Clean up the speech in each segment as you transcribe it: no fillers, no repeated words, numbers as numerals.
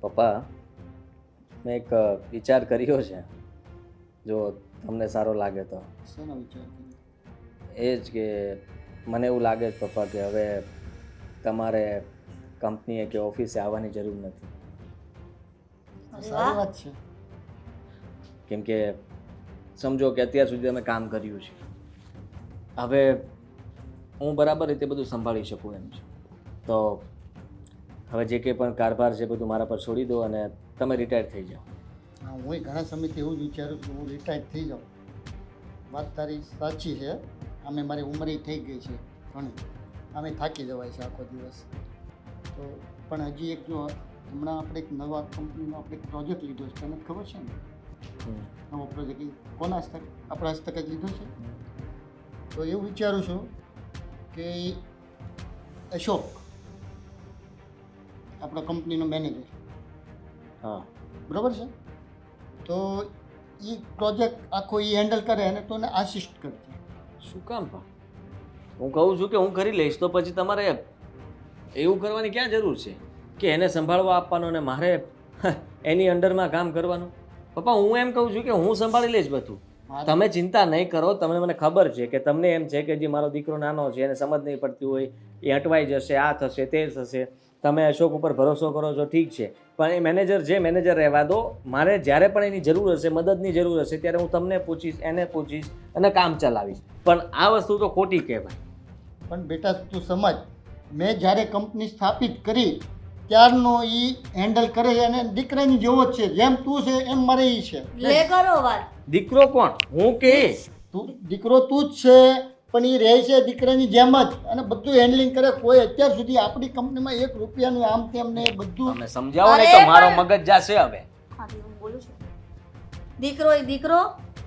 પપ્પા મેં એક વિચાર કર્યો છે, જો તમને સારો લાગે તો. શેનો વિચાર કર્યો? એ જ કે મને એવું લાગે છે પપ્પા કે હવે તમારે કંપનીએ કે ઓફિસે આવવાની જરૂર નથી. સારી વાત છે. કેમ કે સમજો કે અત્યાર સુધી તમે કામ કર્યું છે, હવે હું બરાબર રીતે બધું સંભાળી શકું એમ છું. તો હવે જે કંઈ પણ કારભાર છે બધું મારા પર છોડી દો અને તમે રિટાયર થઈ જાઓ. હા, હું ઘણા સમયથી એવું જ વિચારું છું હું રિટાયર થઈ જાઉં. વાત તારી સાચી છે. આમે મારી ઉંમરે થઈ ગઈ છે ઘણી. આમે થાકી જવાય છે આખો દિવસ. તો પણ હજી એક જો હમણાં આપણે એક નવા કંપનીનો આપણે એક પ્રોજેક્ટ લીધો છે, તને ખબર છે ને? નવો પ્રોજેક્ટ કોના હસ્તક આપણા હસ્તક જ લીધો છે. તો એવું વિચારું છું કે અશોક આપણા કંપનીનો મેનેજર, હા, બરાબર છે, તો એ પ્રોજેક્ટ આખો એ હેન્ડલ કરે અને તો એને આસિસ્ટ કરજે. શું કામ પણ? હું કહું છું કે હું કરી લઈશ, તો પછી તમારે એવું કરવાની ક્યાં જરૂર છે કે એને સંભાળવા આપવાનો ને મારે એની અંડરમાં કામ કરવાનું? પપ્પા હું એમ કહું છું કે હું સંભાળી લઈશ બધું. તમે ચિંતા નહીં કરો. તમને મને ખબર છે કે તમને એમ છે કે જે મારો દીકરો નાનો છે એને સમજ નહીં પડતી હોય, એ અટવાઈ જશે, આ થશે તે થશે. તમે અશોક ઉપર ભરોસો કરો છો, ઠીક છે, પણ એ મેનેજર જે મેનેજર રહેવા દો. મારે જ્યારે પણ એની જરૂર હશે, મદદની જરૂર હશે, ત્યારે હું તમને પૂછીશ, એને પૂછીશ અને કામ ચલાવીશ. પણ આ વસ્તુ તો ખોટી કહેવાય. પણ બેટા તું સમજ, મેં જ્યારે કંપની સ્થાપિત કરી ત્યારનો એ હેન્ડલ કરે છે અને દીકરાની જેવો જ છે. જેમ તું છે એમ મારે એ છે. લે કરો વાત. દીકરો કોણ? હું કે તું દીકરો તું જ છે, પણ એ રહે છે દીકરાની જેમ જ અને બધું હેન્ડલિંગ કરે. કોઈ અત્યાર સુધી આપણી કંપનીમાં 1 રૂપિયાનું આમ તેમ ને બધું. તમે સમજાવો ને તો મારો મગજ જાશે હવે. હા, હું બોલું છું. દીકરો એ દીકરો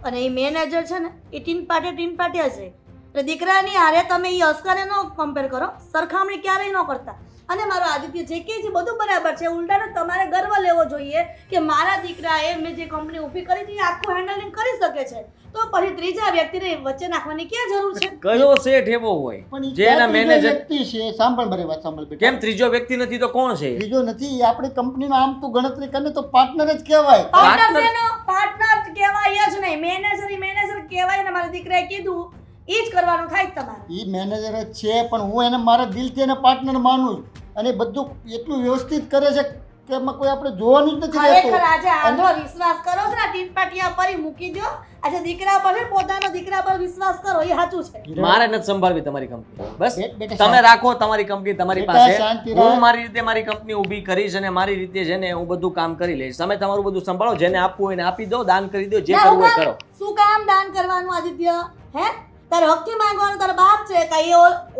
અને એ મેનેજર છે ને એ ટીન પાટિયા છે. એટલે દીકરાની હારે તમે એ અસ્કાને ન કમ્પેર કરો, સરખામણી ક્યારેય ન કરતા. અને મારો આદિત્ય જે કે છે બધું બરાબર છે. ઉલટાનો તમારે ગર્વ લેવો જોઈએ કે મારા દીકરાએ મેં જે કંપની ઊભી કરી હતી એ આખું હેન્ડલિંગ કરી શકે છે. તો પછી ત્રીજા વ્યક્તિને વચ્ચે નાખવાની ક્યાં જરૂર છે? કયો શેઠ એવો હોય પણ જે એના મેનેજર? વ્યક્તિ છે. સાંભળ મારી વાત, સાંભળ બેટા. કેમ ત્રીજો વ્યક્તિ નથી તો કોણ છે? બીજો નથી, એ આપણી કંપનીનો આમ તું ગણતરી કરે તો પાર્ટનર જ કહેવાય. પાર્ટનર કહેવાય જ નહીં, મેનેજર કહેવાય ને. મારા દીકરાએ કીધું એ જ કરવાનું થાય તમારે. એ મેનેજર જ છે, પણ હું એને મારા દિલથી એને પાર્ટનર માનું છું. અને બધું એટલું વ્યવસ્થિત કરે છે કે એમાં કોઈ આપણે જોવાનું જ નથી રહેતું. ખરેખર આજે આંધળો વિશ્વાસ કરો છો ને, ટીન પાટિયા પર મૂકી દો. આજે દીકરા પર છે, પોતાનો દીકરા પર વિશ્વાસ કરો, એ સાચું છે. મારે નથી સંભાળવી તમારી કંપની. બસ બેટા તમે રાખો તમારી કંપની તમારી બેટા પાસે. શાંતિ રાખ. હું મારી રીતે મારી કંપની ઊભી કરીશ અને મારી રીતે છે ને હું બધું કામ કરી લઈશ. તમે તમારું બધું સંભાળો. જેને આપવું હોય એને આપી દો, દાન કરી દો, જે ના, કરવું હોય કરો. શું કામ દાન કરવાનું આદિત્ય? હે, તારે હકથી માંગવાનું તારો બાપ છે, કઈ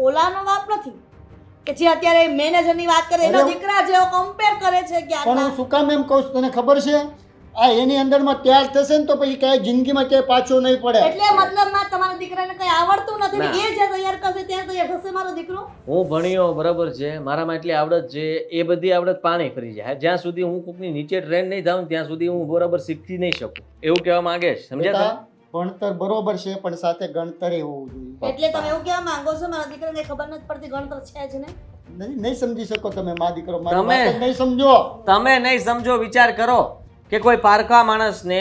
ઓલાનો બાપ નથી કે જે અત્યારે મેનેજરની વાત કરે એનો દીકરા જેવો કમ્પેર કરે છે કે પણ હું શું કામ એમ કહું છું તને ખબર છે? આ એની અંદરમાં ત્યાર થશે ને તો પછી ક્યાંય જિંદગીમાં ક્યાંય પાછો નહીં પડે. એટલે મતલબમાં તમારા દીકરાને કઈ આવડતું નથી ને એ જે તૈયાર કરશે ત્યાં તૈયાર થશે મારો દીકરો. હું ભણ્યો બરાબર છે, મારામાં એટલી આવડત છે, એ બધી આવડત પાણી ફરી જાય. જ્યાં સુધી હું કોકની નીચે ટ્રેન નહીં થાઉં ત્યાં સુધી હું બરાબર શીખી નહીં શકું. એવું કહેવા માંગે છે, સમજ્યા તમે? ભણતર બરોબર છે પણ સાથે ગણતરે હોવું જોઈએ. એટલે તમે એવું કહેવા માંગો છો મારા દીકરાને ખબર નથી પડતી ગણતર છે જ ને? નહીં સમજી શકો તમે મા દીકરો. મારી તમે- વાત જ નહીં સમજો. તમે નહીં સમજો. વિચાર કરો કે કોઈ પારકા માણસને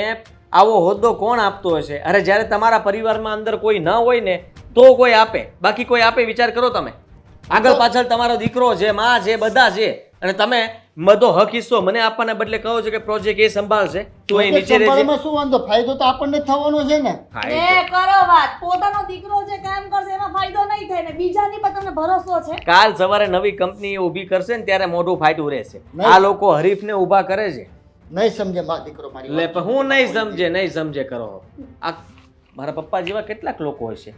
આવો હોદ્દો કોણ આપતો હશે? અરે જ્યારે તમારા પરિવારમાં અંદર કોઈ ન હોય ને તો કોઈ આપે, બાકી કોઈ આપે? વિચાર કરો તમે. આગળ પાછળ તમારો દીકરો છે, માં છે, બધા છે, અને તમે બધો હક હિસ્સો મને આપવાના બદલે કહો છો કે પ્રોજેક્ટ એ સંભાળશે, તું એ નીચે રહેજે. સંભાળવામાં શું વાંધો? ફાયદો તો આપણને જ થવાનો છે ને. ને કરો વાત, પોતાનો દીકરો જે કામ કરશે એમાં ફાયદો નહીં થાય ને બીજાની પર તમને ભરોસો છે? કાલ સવારે નવી કંપની ઊભી કરશે ને ત્યારે મોઢું ફાટ્યું રહેશે. આ લોકો હરીફને ઊભા કરે છે. નહીં સમજે મા દીકરો મારી લે વાત. પણ હું નહીં સમજે કરો. આ મારા પપ્પા જેવા કેટલાક લોકો હશે.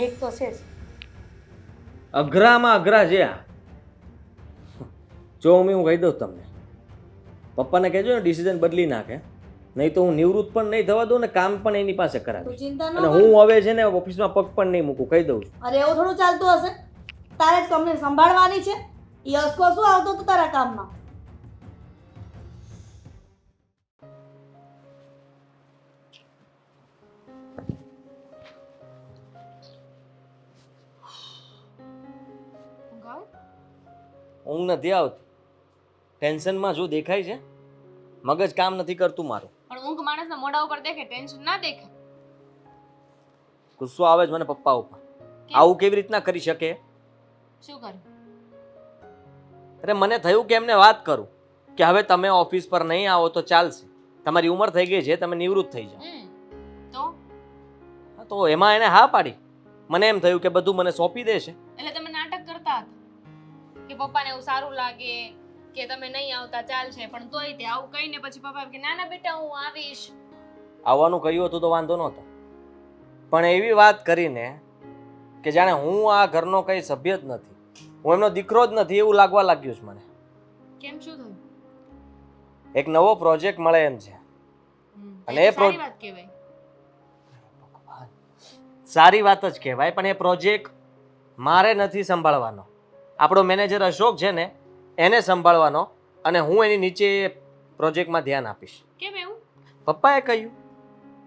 એક તો છે જ. અઘરામાં અઘરા છે આ. જો હું કહી દઉં તમને, પપ્પાને કહેજો ને ડિસિઝન બદલી નાખે, નહીં તો હું નિવૃત્ત પણ નહીં થવા દઉં ને કામ પણ એની પાસે તું કરાવીશ. ચિંતા ન અને કર. હું હવે છે ને ઓફિસમાં પગ પણ નહીં મૂકું, કહી દઉં છું. અરે એવું થોડું ચાલતું હશે? તારે જ કંપની સંભાળવાની છે. એ અસકો શું આવતો હતો તારા કામમાં? ઊંઘ નથી આવતી. ટેન્શનમાં જો દેખાય છે મગજ કામ નથી કરતું મારું. પણ ઊંઘ માણસના મોઢા ઉપર દેખે, ટેન્શન ના દેખે. ગુસ્સો આવે છે મને પપ્પા ઉપર. કેમ? આવું કેવી રીતના કરી શકે? શું કર્યું? અરે મને થયું કે એમને વાત કરું કે હવે તમે ઓફિસ પર નહીં આવો તો ચાલશે, તમારી ઉંમર થઈ ગઈ છે, તમે નિવૃત્ત થઈ જાઓ. તો હા, તો એમાં એને હા પાડી. મને એમ થયું કે બધું મને સોંપી દેશે. એટલે તમે નાટક કરતા હતા કે પપ્પાને એવું સારું લાગે કે તમે નહીં આવતા ચાલશે, પણ તોય તે આવું કહીને પછી પપ્પા એમ કે ના ના બેટા હું આવીશ. આવવાનું કહ્યું હતું તો વાંધો નહોતો, પણ એવી વાત કરીને કે જાણે હું આ ઘરનો કઈ સભ્ય જ નથી, હું એમનો દીકરો જ નથી એવું લાગવા લાગ્યું છે મને. કેમ, શું થયું? એક નવો પ્રોજેક્ટ મળે એમ છે. અને એ સારી વાત કહેવાય. સારી વાત જ કહેવાય, પણ એ પ્રોજેક્ટ મારે નથી સંભાળવાનો. આપણો મેનેજર અશોક છે ને એને સંભાળવાનો, અને હું એની નીચે પ્રોજેક્ટમાં ધ્યાન આપીશ. કેમ એવું? પપ્પાએ કહ્યું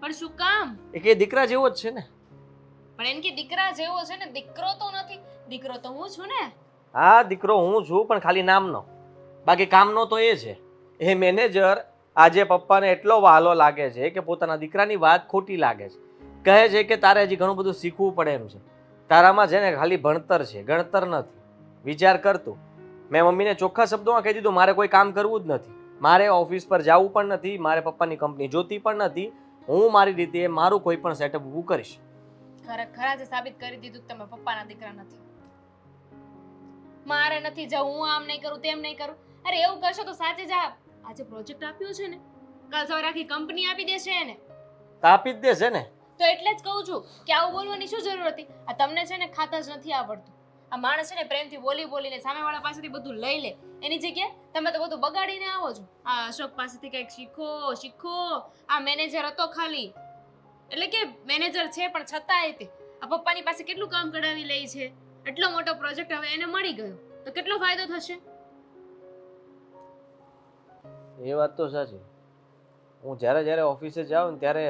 પણ શું કામ? કે દીકરા જેવો જ છે ને. પણ એમ કે દીકરા જેવો છે ને, દીકરો તો નથી. દીકરો તો હું છું ને. હા, દીકરો હું છું, પણ ખાલી નામનો, બાકી કામનો તો એ છે. એ મેનેજર આજે પપ્પાને એટલો વહાલો લાગે છે કે પોતાના દીકરાની વાત ખોટી લાગે છે. કહે છે કે તારે હજી ઘણું બધું શીખવું પડે એમ છે. તારામાં છે ને ખાલી ભણતર છે, ગણતર નથી. વિચાર કરતું. મેં મમ્મીને ચોખ્ખા શબ્દોમાં કહી દીધું મારે કોઈ કામ કરવું જ નથી, મારે ઓફિસ પર જવું પણ નથી, મારે પપ્પાની કંપની જોતી પણ નથી. હું મારી રીતે મારું કોઈ પણ સેટઅપ ઊભું કરીશ. ખરેખર આજે સાબિત કરી દીધું કે તમે પપ્પાના દીકરા નથી. મારે નથી જવું, હું આમ નહીં કરું, તેમ નહીં કરું. અરે એવું કરશો તો સાચે જ આજે પ્રોજેક્ટ આપ્યો છે ને, કાલ સવારે આખી કંપની આપી દેશે એને. તો આપી જ દેશે ને. તો એટલે જ કહું છું કે આવું બોલવાની શું જરૂર હતી? આ તમને છે ને ખાતા જ નથી આવડતું. આ માણસ છે ને પ્રેમથી બોલી બોલીને સામેવાળા પાસેથી બધું લઈ લે, એની જગ્યાએ તમે તો બધું બગાડીને આવો છો. આ અશોક પાસેથી કંઈક શીખો. આ મેનેજર હતો ખાલી, એટલે કે મેનેજર છે પણ છતાંય તે આ પપ્પાની પાસે કેટલું કામ કઢાવી લે છે. એટલો મોટો પ્રોજેક્ટ હવે એને મળી ગયો તો કેટલો ફાયદો થશે? એ વાત તો સાચી. હું જ્યારે ઓફિસે જાઉં ને ત્યારે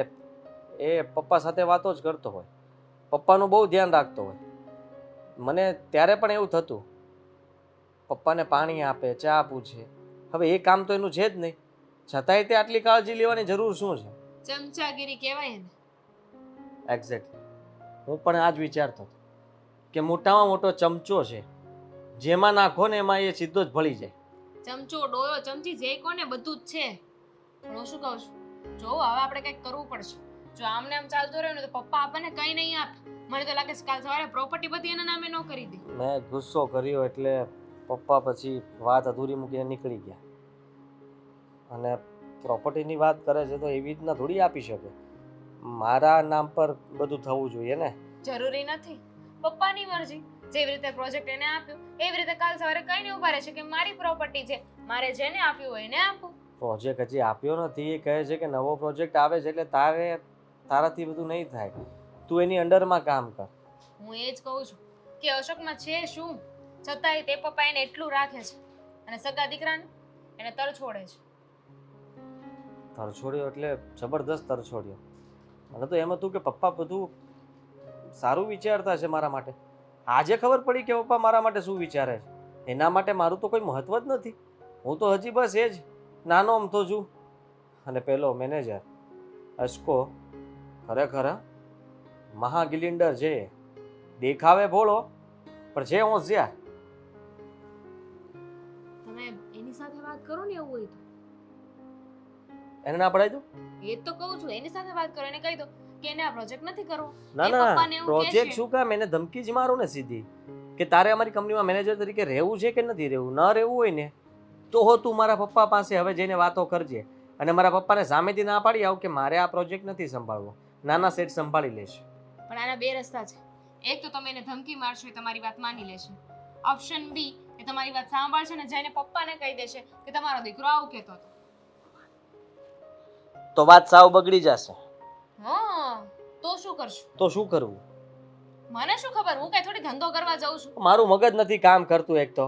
એ પપ્પા સાથે વાતો જ કરતો હોય, પપ્પાનું બહુ ધ્યાન રાખતો હોય. મને ત્યારે પણ એવું થતું, પપ્પાને પાણી આપે, ચા પૂછે. હવે એ કામ તો એનું છે જ નહીં, છતાંય તે આટલી કાળજી લેવાની જરૂર શું છે? ચમચાગીરી કહેવાય ને. એક્ઝેક્ટલી. હું પણ આ જ વિચારતો હતો કે મોટામાં મોટો ચમચો છે, જેમાં નાખો ને એમાં એ સીધો જ ભળી જાય. ચમચો, ડોયો, ચમચી જે કોને બધું જ છે. પણ હું શું કહું છું, જો હવે આપણે કંઈક કરવું પડશે. જો આમને આમ ચાલતું રહ્યું ને તો પપ્પા આપણને કંઈ નહીં આપે. મને તો લાગે છે કાલ સવારે પ્રોપર્ટી બધી એના નામે ન કરી દે. મેં ગુસ્સો કર્યો એટલે પપ્પા પછી વાત અધૂરી મૂકીને નીકળી ગયા. અને પ્રોપર્ટીની વાત કરે છે તો એવી રીતના થોડી આપી શકે. મારા નામ પર બધું થવું જોઈએ ને. જરૂરી નથી, પપ્પાની મરજી. જેવી રીતે પ્રોજેક્ટ એને આપ્યો એવી રીતે કાલ સવારે કઈ નહીં ઉભા રહેશે કે મારી પ્રોપર્ટી છે, મારે જેને આપ્યું હોય એને આપું. પ્રોજેક્ટ હજી આપ્યો નથી, એ કહે છે કે નવો પ્રોજેક્ટ આવે છે એટલે તારાથી બધું નહીં થાય, તું એની અંડરમાં કામ કર. હું એ જ કહું છું કે અશોકમાં છે શું, છતાંય તે પપ્પા એને એટલું રાખે છે અને સગા દીકરાને એને તરછોડે છે. તરછોડ્યો એટલે જબરદસ્ત તરછોડ્યો. મને તો એમ હતું કે પપ્પા બધું સારું વિચારતા છે મારા માટે. આજે ખબર પડી કે પપ્પા મારા માટે શું વિચારે છે. એના માટે મારું તો કોઈ મહત્વ જ નથી. હું તો હજી બસ એ જ નાનો અમથો છું. અને પેલો મેનેજર અશકો ખરેખર મહાગિલિન્ડર છે, દેખાવે ભોળો પણ છે હોશિયાર. તમે એની સાથે વાત કરો ને એવું હોય તો. એને ના પડાય તો એ જ તો કહું છું, એની સાથે વાત કરો, એને કહી દો કે એને આ પ્રોજેક્ટ નથી કરવો. ના એ ના પપ્પાને એવું કહે પ્રોજેક્ટ છે. શું કામ, એને ધમકી જ મારો ને સીધી કે તારે અમારી કંપનીમાં મેનેજર તરીકે રહેવું છે કે નથી રહેવું. ન રહેવું હોય ને તો તું મારા પપ્પા પાસે હવે જઈને વાતો કરજે અને મારા પપ્પાને સામેથી ના પાડી આવ કે મારે આ પ્રોજેક્ટ નથી સંભાળવો, નાના સેટ સંભાળી લેશે. પણ આના બે રસ્તા છે. એક તો તમે એને ધમકી મારશો એ તમારી વાત માની લેશે. ઓપ્શન બી એ તમારી વાત સાંભળશે ને જઈને પપ્પાને કહી દેશે કે તમારો દીકરો આવું કહેતો હતો. તો વાત સાવ બગડી જશે. હા, તો શું કરશું? તો શું કરવું? મને શું ખબર, હું કઈ થોડી ધંધો કરવા જાઉં છું. મારું મગજ નથી કામ કરતું. એક તો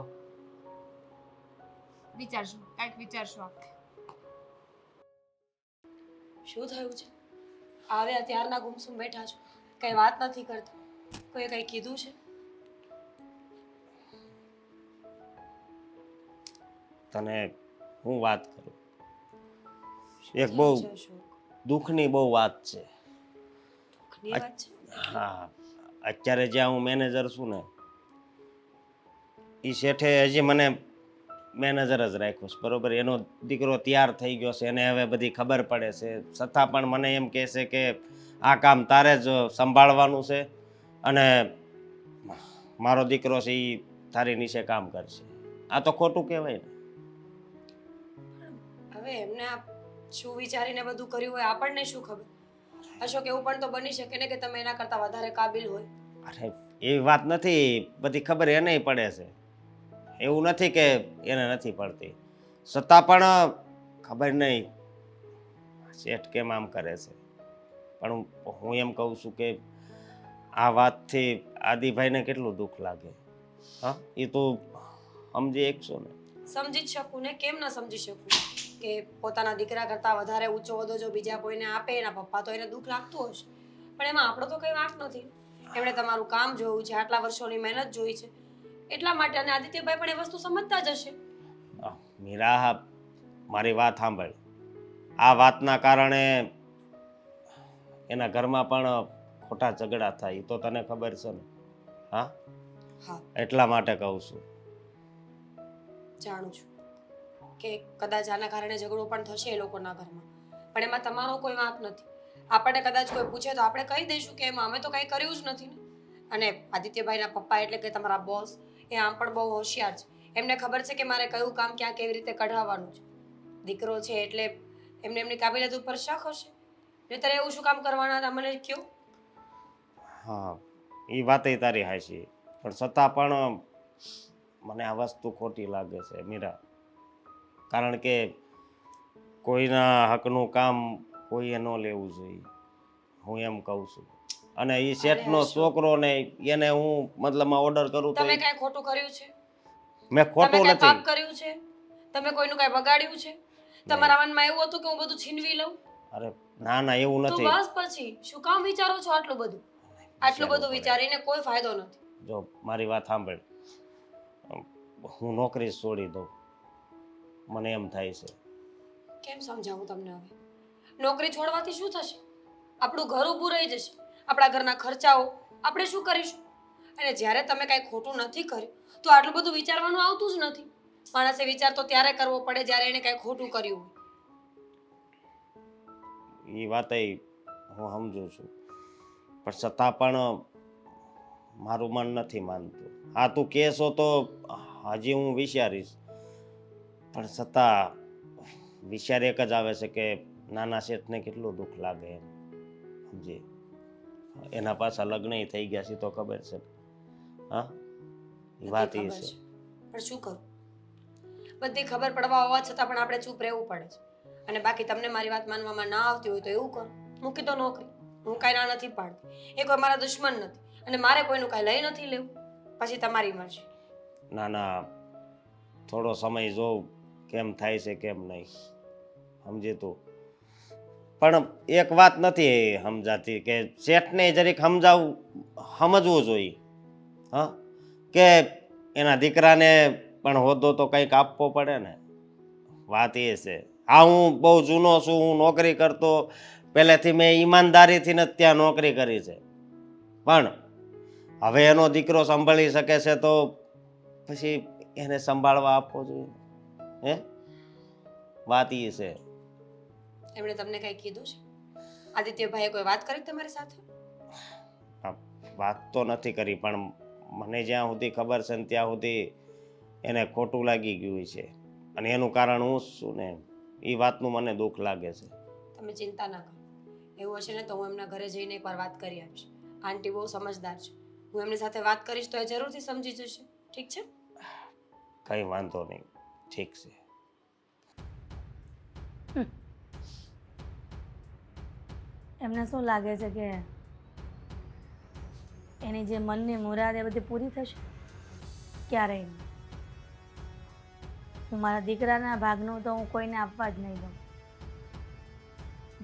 વિચારશું, કાંઈક વિચારશું આપણે. શું થયું છે? આવ્યા ત્યારના ગુમસુમ બેઠા છો, કઈ વાત નથી કરતા. કોઈએ કઈ કીધું છે? તને હું વાત કરું. એક બહુ છે અશોક, દુઃખની બહુ વાત છે. દુઃખની વાત છે. હા, અત્યારે જ્યાં હું મેનેજર છું ને, એ શેઠે હજી મને મેનેજર જ રાખ્યો છે, બરોબર. એનો દીકરો તૈયાર થઈ ગયો છે, એને હવે બધી ખબર પડે છે, છતાં પણ મને એમ કહે છે કે આ કામ તારે જ સંભાળવાનું છે અને મારો દીકરો છે એ તારી નીચે કામ કરશે. આ તો ખોટું કહેવાય ને. હવે એમને આ શું વિચારીને બધું કર્યું હોય આપણને શું ખબર. અશોક, એવું પણ તો બની શકે ને કે તમે એના કરતા વધારે કાબિલ હોય. અરે એવી વાત નથી, બધી ખબર એને પડે છે. એવું નથી કે એને નથી પડતી, છતાં પણ ખબર નહીં શેઠ કેમ આમ કરે છે. પણ હું એમ કહું છું કે આ વાતથી આદિભાઈને કેટલું દુઃખ લાગે. હા, એ તો સમજી શકશો ને. સમજી જ શકું ને, કેમ ન સમજી શકું કે પોતાના દીકરા કરતા વધારે ઊંચો હોદ્દો જો બીજા કોઈને આપે એના પપ્પા, તો એને દુઃખ લાગતું હશે. પણ એમાં આપણો તો કંઈ વાંક નથી. એમણે તમારું કામ જોયું છે, આટલા વર્ષોની મહેનત જોઈ છે, એટલા માટે. અને આદિત્યભાઈ પણ એ વસ્તુ સમજતા જ હશે. મીરા, મારી વાત સાંભળ. આ વાતના કારણે એના ઘરમાં પણ ખોટા ઝઘડા થાય, તો તને ખબર છે ને. હા, હા, એટલા માટે કહું છું. જાણું છું કે કદાચ આના કારણે ઝઘડો પણ થશે એ લોકોના ઘરમાં, પણ એમાં તમારો કોઈ વાંક નથી. આપણને કદાચ કોઈ પૂછે તો આપણે કહી દઈશું કે એમાં અમે તો કંઈ કર્યું જ નથી ને. અને આદિત્યભાઈના પપ્પા એટલે કે તમારા બોસ, એ આમ પણ બહુ હોશિયાર છે. એમને ખબર છે કે મારે કયું કામ ક્યાં કેવી રીતે કઢાવવાનું છે. દીકરો છે એટલે એમને એમની કાબિલિયત ઉપર શક હશે, નહીંતર એવું શું કામ કરવાના હતા મને કહો. હા, એ વાતય તારી હાચી, પણ છતાં પણ મને આ વસ્તુ ખોટી લાગે છે મીરા. કારણ કે કોઈના હકનું કામ કોઈએ ન લેવું જોઈએ, હું એમ કહું છું. અને એ શેઠનો છોકરો ને એને હું મતલબમાં ઓર્ડર કરું તો તમે કાંઈ ખોટું કર્યું છે? મેં તમે ખોટું કાંઈ પાપ નથી. કર્યું છે? તમે કોઈનું કાંઈ બગાડ્યું છે? તમારા મનમાં એવું હતું કે હું બધું છીનવી લઉં? અરે ના ના, એવું તો નથી. બસ પછી શું કામ વિચારો છો આટલું બધું? આટલું બધું વિચારીને કોઈ ફાયદો નથી. જો મારી વાત સાંભળ, હું નોકરી છોડી દઉં, મને એમ થાય છે. કેમ સમજાવું તમને હવે? નોકરી છોડવાથી શું થશે? આપણું ઘર ઊભું રહી જશે, આપણા ઘરના ખર્ચાઓ આપણે શું કરીશું? અને જ્યારે તમે કાંઈ ખોટું નથી કર્યું તો આટલું બધું વિચારવાનું આવતું જ નથી. માણસે વિચાર તો ત્યારે કરવો પડે જ્યારે એને કાંઈ ખોટું કર્યું હોય. એ વાતય હું સમજુ છું, પણ છતાં પણ મારું મન નથી માનતું. હા, તું કહેશો તો હજી હું વિચારીશ, પણ છતાં વિચાર એક જ આવે છે કે નાના શેઠને કેટલું દુઃખ લાગે એમ. સમજી, એના પાછા લગ્ન થઈ ગયા છે તો ખબર છે. હા, એ વાત એ ખબર છે. છે, પણ શું કરું? બધી ખબર પડવા હોવા છતાં પણ આપણે ચૂપ રહેવું પડે છે. અને બાકી તમને મારી વાત માનવામાં ના આવતી હોય તો એવું કરો, મૂકી દો નોકરી. હું કાંઈ ના નથી પાડતી, એ કોઈ મારા દુશ્મન નથી અને મારે કોઈનું કાંઈ લઈ નથી લેવું. પછી તમારી મરજી. ના ના, થોડો સમય જોઉં કેમ થાય છે કેમ નહીં. સમજી તું. પણ એક વાત નથી સમજાતી કે શેઠને જરીક સમજવું જોઈએ. હા, કે એના દીકરાને પણ હોદ્દો તો કંઈક આપવો પડે ને. વાત એ છે. હા, હું બહુ જૂનો છું, હું નોકરી કરતો પહેલેથી, મેં ઈમાનદારીથી જ ત્યાં નોકરી કરી છે. પણ હવે એનો દીકરો સંભાળી શકે છે તો પછી એને સંભાળવા આપવો જોઈએ. હે, વાત એ છે. એમણે તમને કંઈ કીધું છે? આદિત્યભાઈએ કોઈ વાત કરી તમારી સાથે? વાત તો નથી કરી, પણ મને જ્યાં સુધી ખબર છે ને ત્યાં સુધી એને ખોટું લાગી ગયું છે અને એનું કારણ હું જ છું ને. એ વાતનું મને દુઃખ લાગે છે. તમે ચિંતા ના કરો. એવું હશે ને તો હું એમના ઘરે જઈને એકવાર વાત કરી આવીશ. આંટી બહુ સમજદાર છે, હું એમની સાથે વાત કરીશ તો એ જરૂરથી સમજી જશે. ઠીક છે? કંઈ વાંધો નહીં, ઠીક છે. એમને શું લાગે છે કે એની જે મનની મુરાદ એ બધી પૂરી થશે? ક્યારેય નહીં. હું મારા દીકરાના ભાગનું તો હું કોઈને આપવા જ નહીં દઉં.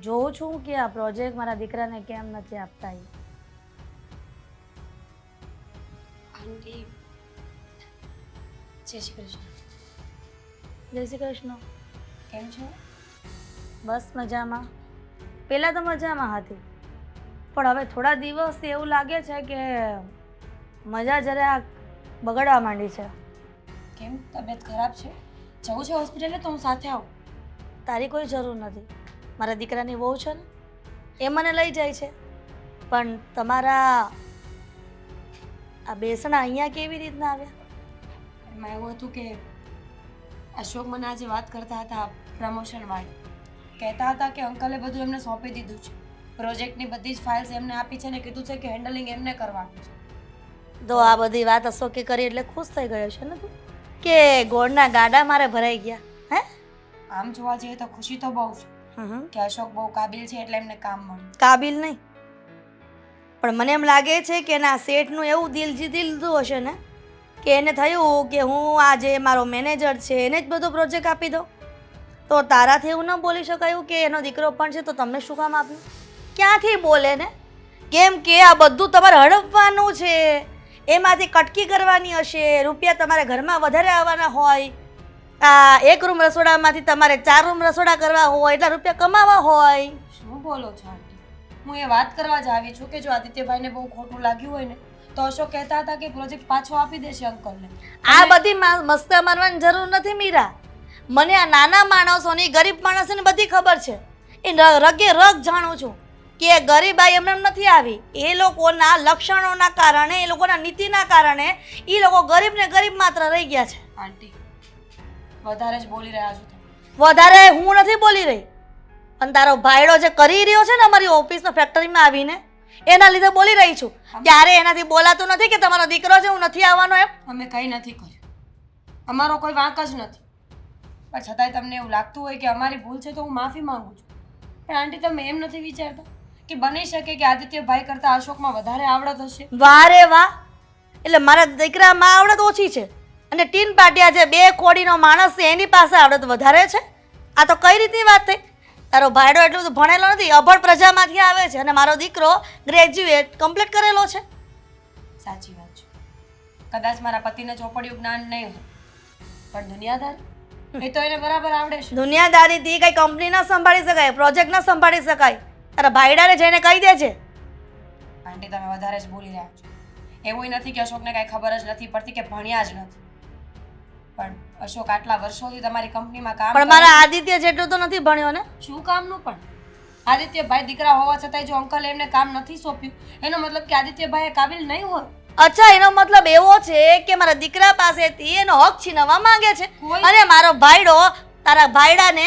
જોઉં છું કે આ પ્રોજેક્ટ મારા દીકરાને કેમ નથી આપતા. આંટી, જય શ્રી કૃષ્ણ. જય શ્રી કૃષ્ણ. કેમ છો? બસ મજામાં. પહેલાં તો મજામાં હતી, પણ હવે થોડા દિવસથી એવું લાગે છે કે મજા જરા બગડવા માંડી છે. કેમ તબિયત ખરાબ છે? જવું છે હોસ્પિટલે તો હું સાથે આવું. તારી કોઈ જરૂર નથી. મારા દીકરાની વહુ છે ને, એ મને લઈ જાય છે. પણ તમારા આ બેસણા અહીંયા કેવી રીતના આવ્યા? એમાં એવું હતું કે અશોક મને આજે વાત કરતા હતા પ્રમોશન વાળી. કહેતા હતા કે અંકલે બધું એમને સોંપી દીધું છે. પ્રોજેક્ટની બધી જ ફાઇલ્સ એમને આપી છે ને કીધું છે કે હેન્ડલિંગ એમને કરવાનું છે. તો આ બધી વાત અશોકે કરી એટલે ખુશ થઈ ગયો છે ને તું, કે ગોળના ગાડા મારે ભરાઈ ગયા? હે? આમ જોવા જઈએ તો ખુશી તો બહુ છે કે અશોક બહુ કાબિલ છે એટલે એમને કામ મળ્યું. કાબિલ નહીં, પણ મને એમ લાગે છે કે એના શેઠનું એવું દિલ જીતી લીધું હશે ને કે એને થયું કે હું આ જે મારો મેનેજર છે એને જ બધો પ્રોજેક્ટ આપી દઉં. તો તારાથી એવું ન બોલી શકાયું કે એનો દીકરો પણ છે તો તમને શું કામ આપ્યું? ક્યાંથી બોલે ને? કેમ કે આ બધું તમારે હડપવાનું છે, એમાંથી કટકી કરવાની હશે. રૂપિયા તમારે ઘરમાં વધારે આવવાના હોય, આ એક રૂમ રસોડામાંથી તમારે 4 રૂમ રસોડા કરવા હોય, એટલા રૂપિયા કમાવા હોય. શું બોલો છો આંટી? હું એ વાત કરવા જ આવી છું કે જો આદિત્યભાઈને બહુ ખોટું લાગ્યું હોય ને તો અશોક કહેતા હતા કે પ્રોજેક્ટ પાછો આપી દેશે અંકલને. આ બધી મસ્કા મારવાની જરૂર નથી મીરા. મને આ નાના માણસોની, ગરીબ માણસોની બધી ખબર છે. એ રગે રગ જાણું છું કે ગરીબાઈ એમને નથી આવી. એ લોકોના લક્ષણોના કારણે, એ લોકોના નીતિના કારણે એ લોકો ગરીબ ને ગરીબ માત્ર રહી ગયા છે. આંટી વધારે જ બોલી રહ્યા છો તમે. વધારે હું નથી બોલી રહી, અને તારો ભાઈડો જે કરી રહ્યો છે ને અમારી ઓફિસના ફેક્ટરીમાં આવીને, એના લીધે બોલી રહી છું. ત્યારે એનાથી બોલાતું નથી કે તમારો દીકરો છે હું નથી આવવાનો એમ. અમે કંઈ નથી કર્યું, અમારો કોઈ વાંક જ નથી. પણ છતાંય તમને એવું લાગતું હોય કે અમારી ભૂલ છે તો હું માફી માંગુ છું. પણ આંટી તમે એમ નથી વિચારતા કે બની શકે કે આદિત્યભાઈ કરતાં અશોકમાં વધારે આવડત હશે? વાહ રે વાહ! એટલે મારા દીકરામાં આવડત ઓછી છે અને ટીન પાટિયા જે 2 કોડીનો માણસ છે એની પાસે આવડત વધારે છે? આ તો કઈ રીતની વાત થઈ? તારો ભાઈડો એટલું બધું ભણેલો નથી, અભણ પ્રજામાંથી આવે છે, અને મારો દીકરો ગ્રેજ્યુએટ કમ્પ્લીટ કરેલો છે. સાચી વાત છે. કદાચ મારા પતિને ચોપડિયું જ્ઞાન નહીં હોય, પણ દુનિયાદાર એ તો એને બરાબર આવડે છે. દુનિયાદારીથી કઈ કંપની ન સંભાળી શકાય, પ્રોજેક્ટ ન સંભાળી શકાય. તારા ભાઈડાને જઈને કહી દે છે. આંટી તમે વધારે જ બોલી રહ્યા છો. એવું નથી કે અશોકને કાંઈ ખબર જ નથી પડતી કે ભણ્યા જ નથી, પણ અશોક આટલા વર્ષોથી તમારી કંપનીમાં કામ પણ મારા આદિત્ય જેટલું તો નથી ભણ્યો ને. શું કામનું? પણ આદિત્યભાઈ દીકરા હોવા છતાંય જો અંકલ એમને કામ નથી સોંપ્યું એનો મતલબ કે આદિત્યભાઈ કાબિલ નહીં હોય. અચ્છા, એનો મતલબ એવો છે કે મારા દીકરા પાસેથી એનો હક છીનવવા માંગે છે, અને મારો ભાઈડો તારા ભાઈડાને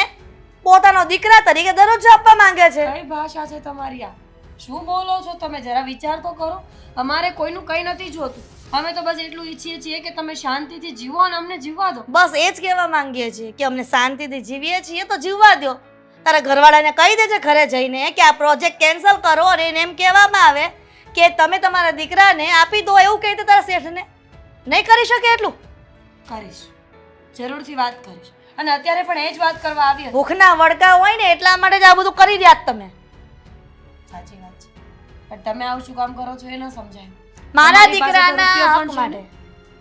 પોતાનો દીકરા તરીકે દરજ્જો આપવા માંગે છે. કઈ ભાષા છે તમારી આ? શું બોલો છો તમે? જરા વિચાર તો કરો. અમારે કોઈનું કંઈ નથી જોતું. અમે તો બસ એટલું ઈચ્છીએ છીએ કે તમે શાંતિથી જીવો અને અમને જીવવા દો. બસ એ જ કહેવા માંગીએ છીએ કે અમને શાંતિથી જીવીએ છીએ તો જીવવા દો. તારા ઘરવાળાને કહી દેજે ઘરે જઈને કે આ પ્રોજેક્ટ કેન્સલ કરો, અને એને એમ કહેવામાં આવે કે તમે તમારા દીકરાને આપી દો, એવું કહી દે તારા શેઠને. નહીં કરી શકે એટલું? કરીશ, જરૂરથી વાત કરીશ. અને અત્યારે પણ એ જ વાત કરવા આવી હતી. ભૂખના વડકા હોય ને એટલા માટે જ આ બધું કરી રહ્યા જ તમે. સાચી વાત છે, પણ તમે આવું શું કામ કરો છો એ ન સમજાય. મારા તમારી પાસે તો દીકરાના રૂપિયો હક પણ છે માટે, ને?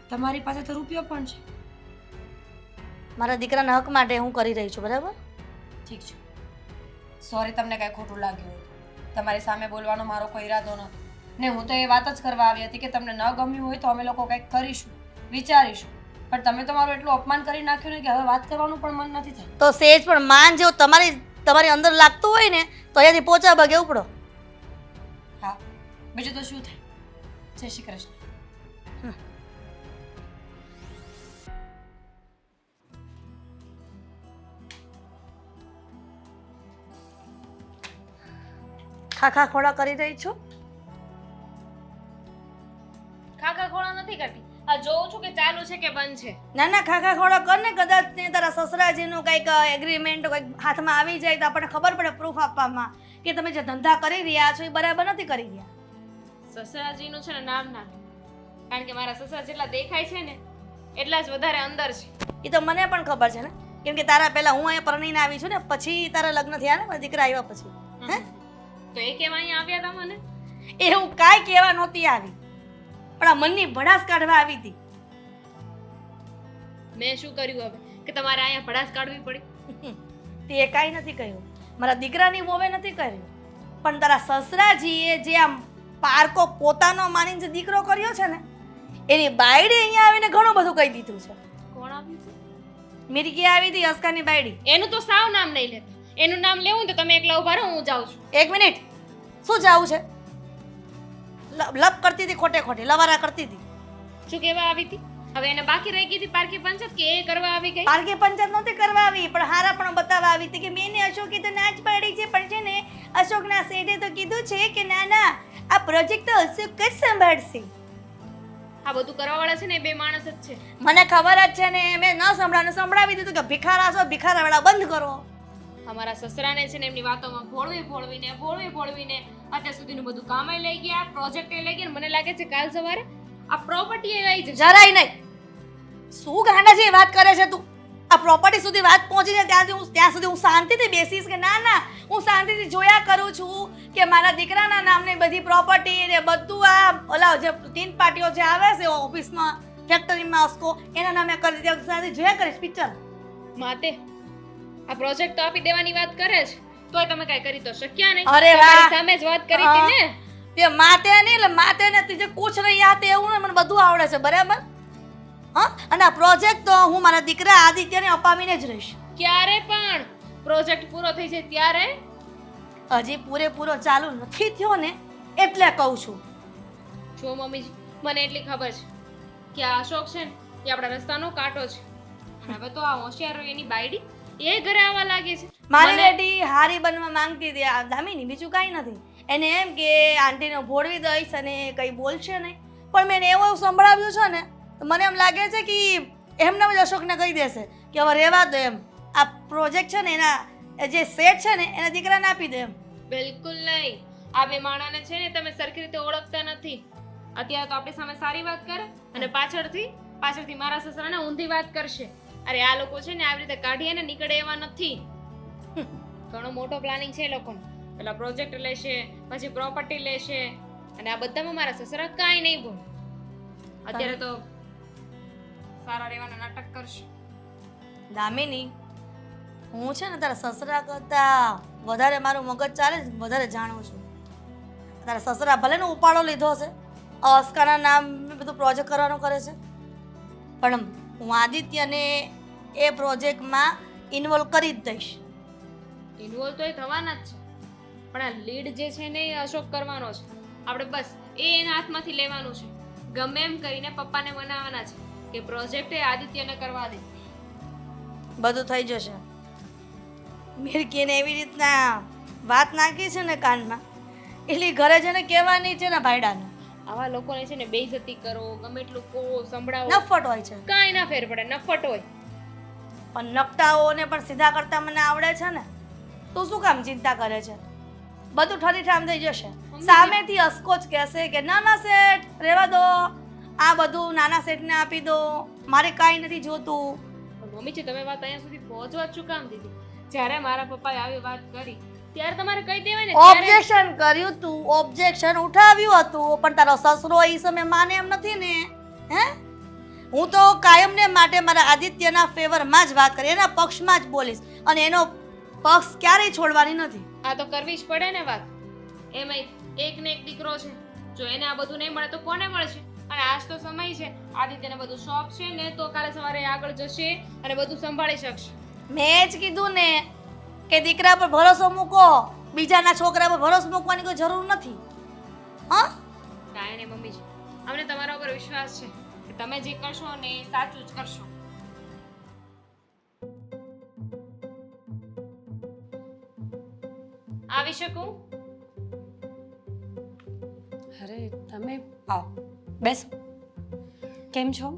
તમારી પાસે તો રૂપિયો પણ છે. મારા દીકરાના હક માટે હું કરી રહી છું, બરાબર? ઠીક છે, સોરી તમને કાંઈ ખોટું લાગ્યું હોય. તમારી સામે બોલવાનો મારો કોઈ ઈરાદો નથી, ને હું તો એ વાત જ કરવા આવી હતી કે તમને ન ગમ્યું હોય તો અમે લોકો કંઈક કરીશું, વિચારીશું. પણ તમે તો મારું એટલું અપમાન કરી નાખ્યું ને કે હવે વાત કરવાનું પણ મન નથી થતું. તો સેજ પણ માન જેવું તમારી અંદર લાગતું હોય ને તો અહીંયાથી પોચા ભાગે ઉપડો. હા, બીજું તો શું થાય. જય શ્રી કૃષ્ણ. ખાખા ખોડા કરી રહી છું. ખાખા ખોળા નથી કરતી. આ જોઉં છું કે ચાલુ છે કે બંધ છે. ના ના, ખાખા ખોડા કર ને. કદાચ ને તારા સસરાજીનું કંઈક એગ્રીમેન્ટ કંઈક હાથમાં આવી જાય તો આપણને ખબર પડે પ્રૂફ આપવામાં કે તમે જે ધંધા કરી રહ્યા છો એ બરાબર નથી કરી રહ્યા. સસરાજીનું છે ને નામ ના લો. કારણ કે મારા સસરા જેટલા દેખાય છે ને એટલા જ વધારે અંદર છે. એ તો મને પણ ખબર છે ને, કેમ કે તારા પહેલા હું અહીંયા પરણીને આવી છું ને, પછી તારા લગ્ન થયા ને, મારા દીકરા આવ્યા પછી. હે? તો એ કેવા અહીંયા આવ્યા હતા મને? એવું કાંઈ કહેવા નહોતી આવી, પણ આ મનની ભડાસ કાઢવા આવી હતી. મેં શું કર્યું હવે કે તમારે અહીંયા ભડાસ કાઢવી પડી? તે કાંઈ નથી કહ્યું, મારા દીકરાની વોવે નથી કર્યું, પણ તારા સસરાજીએ જે આમ પારકો પોતાનો માનીને જે દીકરો કર્યો છે ને એની બાયડી અહીંયા આવીને ઘણું બધું કહી દીધું છે. કોણ આવ્યું હતું? મિરકી આવી હતી અસ્કાની બાયડી. એનું તો સાવ નામ નહીં લેતા. એનું નામ લેવું તો તમે એકલા ઉભા રહો, હું જાઉં છું. એક મિનિટ, શું જાવું છે? લપ કરતી હતી, ખોટે ખોટી લવારા કરતી હતી. શું કહેવા આવી હતી? હવે એને બાકી રહી ગઈ હતી પારકી પંચાયત કે એ કરવા આવી ગઈ? પારકી પંચાયત નહોતી કરવા આવી, પણ હારા પણ બતાવવા આવી હતી કે મેં અશોકે તો ના જ પાડી છે, પણ છે ને અશોકના શેઠે તો કીધું છે કે ના ના આ પ્રોજેક્ટ તો અશોક જ સંભાળશે. આ બધું કરવાવાળા છે ને એ બે માણસ જ છે. મને ખબર જ છે ને, મેં ન સંભળાવી દીધું કે ભિખારા છો, ભિખારા વેળા બંધ કરો. અમારા સસરાને છે ને એમની વાતોમાં ભોળવીને અત્યાર સુધીનું બધું કામે લઈ ગયા, પ્રોજેક્ટ લઈ ગયા. મને લાગે છે કાલ સવારે આ પ્રોપર્ટી એ લઈ જશે. જરાય નહીં. શું ગાંડા છે વાત કરે છે તું? આ પ્રોપર્ટી સુધી વાત પહોંચી જાય ત્યાં સુધી હું શાંતિથી બેસીશ કે ના ના હું શાંતિથી જોયા કરું છું કે મારા દીકરાના નામની બધી પ્રોપર્ટી ને બધું આ ઓલા જે 3 પાર્ટીઓ જે આવે છે ઓફિસમાં ફેક્ટરીમાં અસ્કો એના નામે કરી દીધી. સાથે જોયા કરીશ પિક્ચર. માતે આ પ્રોજેક્ટ તો આપી દેવાની વાત કરે છે, તોય તમે કાઈ કરી તો શક્યા નહીં. અરે વાહ. તમારી સામે જ વાત કરી હતી ને. તે માતે નહીં એટલે માતે નથી જે પૂછ રહી આતે એવું ને મને બધું આવડે છે બરાબર. હા, અને આ પ્રોજેક્ટ તો હું મારા દીકરા આદિત્યને અપાવીને જ રહીશ. ક્યારે પણ પ્રોજેક્ટ પૂરો થઈ જાય ત્યારે? હજી પૂરેપૂરો ચાલુ નથી થયો ને એટલે કહું છું. જો મમ્મીજી, મને એટલી ખબર છે કે આ અશોક છે ને એ આપણા રસ્તાનો કાંટો છે. હવે તો આ હોશિયાર એની બાયડી એ ઘરે આવવા લાગે છે. મારી મને- બેટી હારી બનવા માંગતી હતી આ દામિની, બીજું કાંઈ નથી. એને એમ કે આંટીને ભોળવી દઈશ અને કંઈ બોલશે નહીં, પણ મેં એને એવું સંભળાવ્યું છે ને તો મને એમ લાગે છે કે એમને જ અશોકને કહી દેશે કે હવે રહેવા દો એમ. આ પ્રોજેક્ટ છે ને એના જે સેટ છે ને એના દીકરાને આપી દે એમ. બિલકુલ નહીં. આ બે માણાને છે ને તમે સરખી રીતે ઓળખતા નથી. અત્યારે તો આપણી સામે સારી વાત કરે અને પાછળથી મારા સસરાને ઊંધી વાત કરશે. અરે આ લોકો છે ને આવી રીતે કાઢીએ ને નીકળે એવા નથી. ઘણો મોટો પ્લાનિંગ છે એ લોકોનો. પેલા પ્રોજેક્ટ લેશે, પછી પ્રોપર્ટી લેશે અને આ બધામાં મારા સસરા કાંઈ નહીં બોલે. અત્યારે તો સારા રહેવાના નાટક કરશે. દામિની, હું છે ને તારા સસરા કરતાં વધારે મારું મગજ ચાલે છે, વધારે જાણું છું. તારા સસરા ભલે ને ઉપાડો લીધો છે, અસ્કાના નામ બધું પ્રોજેક્ટ કરવાનું કરે છે, પણ હું આદિત્યને એ પ્રોજેક્ટમાં ઇન્વોલ્વ કરી જ દઈશ. ઇન્વોલ્વ તો એ થવાના જ છે, પણ આ લીડ જે છે ને એ અશોક કરવાનો છે. આપણે બસ એ એના હાથમાંથી લેવાનું છે. ગમે એમ કરીને પપ્પાને મનાવવાના છે કે પ્રોજેક્ટ એ આદિત્યને કરવા દે. બધું થઈ જશે. મિરકીને એવી રીતના વાત નાખી છે ને કાનમાં, એટલે ઘરે જઈને કહેવાની છે ને ભાઈડાને. આવા લોકોને છે ને બેઇજ્જતી કરો, ગમે એટલું કહો, સંભળાવો, નફટ હોય છે. કાંઈ ના ફેર પડે, નફટ હોય. પણ નકટાઓને પણ સીધા કરતા મને આવડે છે ને, તું શું કામ ચિંતા કરે છે? બધું ઠરીઠામ થઈ જશે. સામેથી અસ્કો જ કહેશે કે ના ના શેઠ રહેવા દો, આ બધું નાના શેઠને આપી દો, મારે કાંઈ નથી જોતું. પણ મમ્મીજી, તમે વાત અહીંયા સુધી પહોંચવા જ શું કામ દીધી? જ્યારે મારા પપ્પાએ આવી વાત કરી ત્યારે તમારે કહી દેવાય ને. ત્યારે- ઓબ્જેક્શન કર્યું તું, ઓબ્જેક્શન ઉઠાવ્યું હતું, પણ તારો સસરો એ સમય માને એમ નથી ને. હે, હું તો કાયમને માટે મારા આદિત્યના ફેવરમાં જ વાત કરી, એના પક્ષમાં જ બોલીશ અને એનો પક્ષ ક્યારેય છોડવાની નથી. આ તો કરવી જ પડે ને વાત. એમાંય એક ને એક દીકરો છે, જો એને આ બધું નહીં મળે તો કોને મળશે? અને આજ તો સમય છે, આદિત્યને બધું શોખ છે ને તો કાલે સવારે આગળ જશે અને બધું સંભાળી શકશે. મેં જ કીધું ને કે દીકરા પર ભરોસો મૂકો, બીજાના છોકરા પર ભરોસો મૂકવાની કોઈ જરૂર નથી. હા, કાંઈ નહીં મમ્મીજી, અમને તમારા ઉપર વિશ્વાસ છે કે તમે જે કરશો ને એ સાચું જ કરશો. આવી શકું? અરે તમે આવો, બેસો. કેમ છો?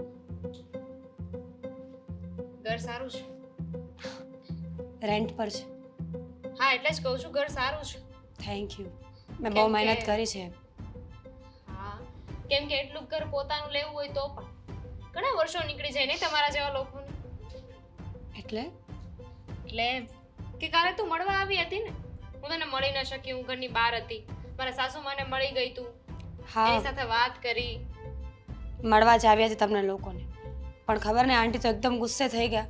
ઘર સારું છે. રેન્ટ પર છે. હા, એટલે જ કહું છું ઘર સારું છે. Thank you. મેં કેમ બહુ કે- મહેનત કરી છે. હા, કેમ કે એટલું ઘર પોતાનું લેવું હોય તો પણ ઘણા વર્ષો નીકળી જાય નહીં તમારા જેવા લોકોને. એટલે એટલે કે કાલે તું મળવા આવી હતી ને, હું તને મળી ન શકી, હું ઘરની બહાર હતી. મારા સાસુમાને મળી ગઈ તું, હા, એની સાથે વાત કરી. મળવા જ આવ્યા છે તમને લોકોને, પણ ખબર ને આંટી તો એકદમ ગુસ્સે થઈ ગયા.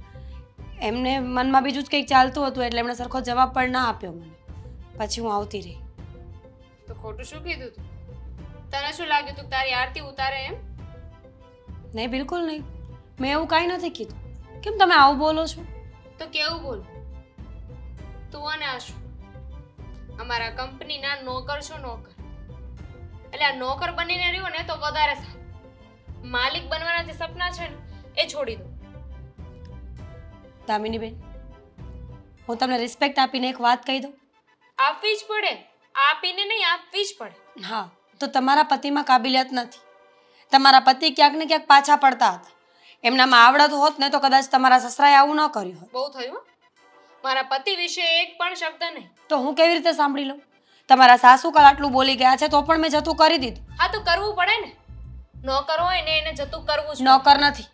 એમને મનમાં બીજું જ કંઈક ચાલતું હતું એટલે એમણે સરખો જવાબ પણ ના આપ્યો મને. પછી હું આવતી રહી. તો ખોટું શું કીધું તું? તને શું લાગ્યું તું તારી આરતી ઉતારે એમ? નહીં, બિલકુલ નહીં. મેં એવું કાંઈ નથી કીધું. કેમ તમે આવું બોલો છો? તો કેવું બોલ? તું અને આશુ અમારા કંપનીના નોકર છો, નોકર. એટલે આ નોકર બનીને રહ્યો ને તો વધારે સારું. માલિક બનવાના જે સપના છે ને એ છોડી દો. દામિનીબેન, હું તમને રિસ્પેક્ટ આપીને એક વાત કહી દઉં. આપવી જ પડે. આપીને નહીં, આપવી જ પડે. હા, તો તમારા પતિમાં કાબિલિયત નથી. તમારા પતિ ક્યાંક ને ક્યાંક પાછા પડતા હતા. એમનામાં આવડત હોત ને તો કદાચ તમારા સસરાએ આવું ન કર્યું હોત. બહુ થયું હો. મારા પતિ વિશે એક પણ શબ્દ નહીં. તો હું કેવી રીતે સાંભળી લઉં? તમારા સાસુ કાલ આટલું બોલી ગયા છે તો પણ મેં જતું કરી દીધું. હા તો કરવું પડે ને. નોકર હોય ને એને જતું કરવું જ પડે. નોકર નથી,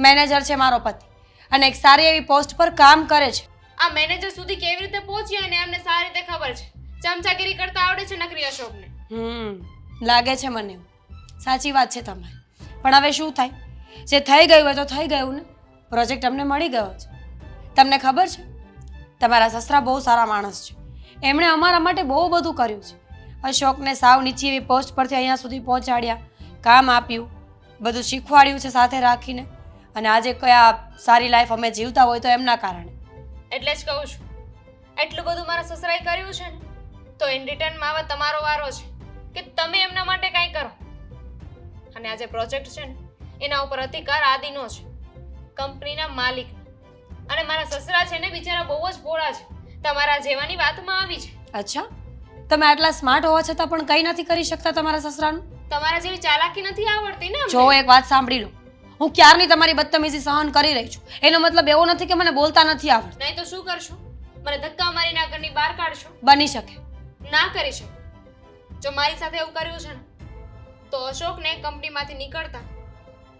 મેનેજર છે મારો પતિ, અને એક સારી એવી પોસ્ટ પર કામ કરે છે. આ મેનેજર સુધી કેવી રીતે પહોંચ્યા ને એમને સારી રીતે ખબર છે. ચમચાગીરી કરતા આવડે છે નકરી અશોકને. લાગે છે મને એવું. સાચી વાત છે તમારી. પણ હવે શું થાય? જે થઈ ગયું હોય તો થઈ ગયું ને. પ્રોજેક્ટ અમને મળી ગયો છે. તમને ખબર છે, તમારા સસરા બહુ સારા માણસ છે. એમણે અમારા માટે બહુ બધું કર્યું છે. અશોકને સાવ નીચી એવી પોસ્ટ પરથી અહીંયા સુધી પહોંચાડ્યા, કામ આપ્યું, બધું શીખવાડ્યું છે સાથે રાખીને. અને આજે કયા સારી લાઈફ અમે જીવતા હોય તો એમના કારણે. એટલે જ કહું છું, એટલું બધું મારા સસરાએ કર્યું છે ને તો ઇન રિટર્નમાં હવે તમારો વારો છે કે તમે એમના માટે કાંઈ કરો. અને આ જે પ્રોજેક્ટ છે ને એના ઉપર અધિકાર આદિનો છે, કંપનીના માલિક. અને મારા સસરા છે ને બિચારા બહુ જ ભોળા છે. તમારા જેવાની વાતમાં આવી છે. અચ્છા, તમે આટલા સ્માર્ટ હોવા છતાં પણ કંઈ નથી કરી શકતા તમારા સસરાનું? તમારા જેવી ચાલાકી નથી આવડતી ને અમને. જો એક વાત સાંભળી લો, હું ક્યારની તમારી બદતમીઝી સહન કરી રહી છું. એનો મતલબ એવો નથી કે મને બોલતા નથી આવડતું. નહીં તો શું કરશો? મને ધક્કા મારીને આ ઘરની બહાર કાઢશો? બની શકે. ના કરી શકો. જો મારી સાથે એવું કર્યું છે ને તો અશોકને કંપનીમાંથી નીકળતા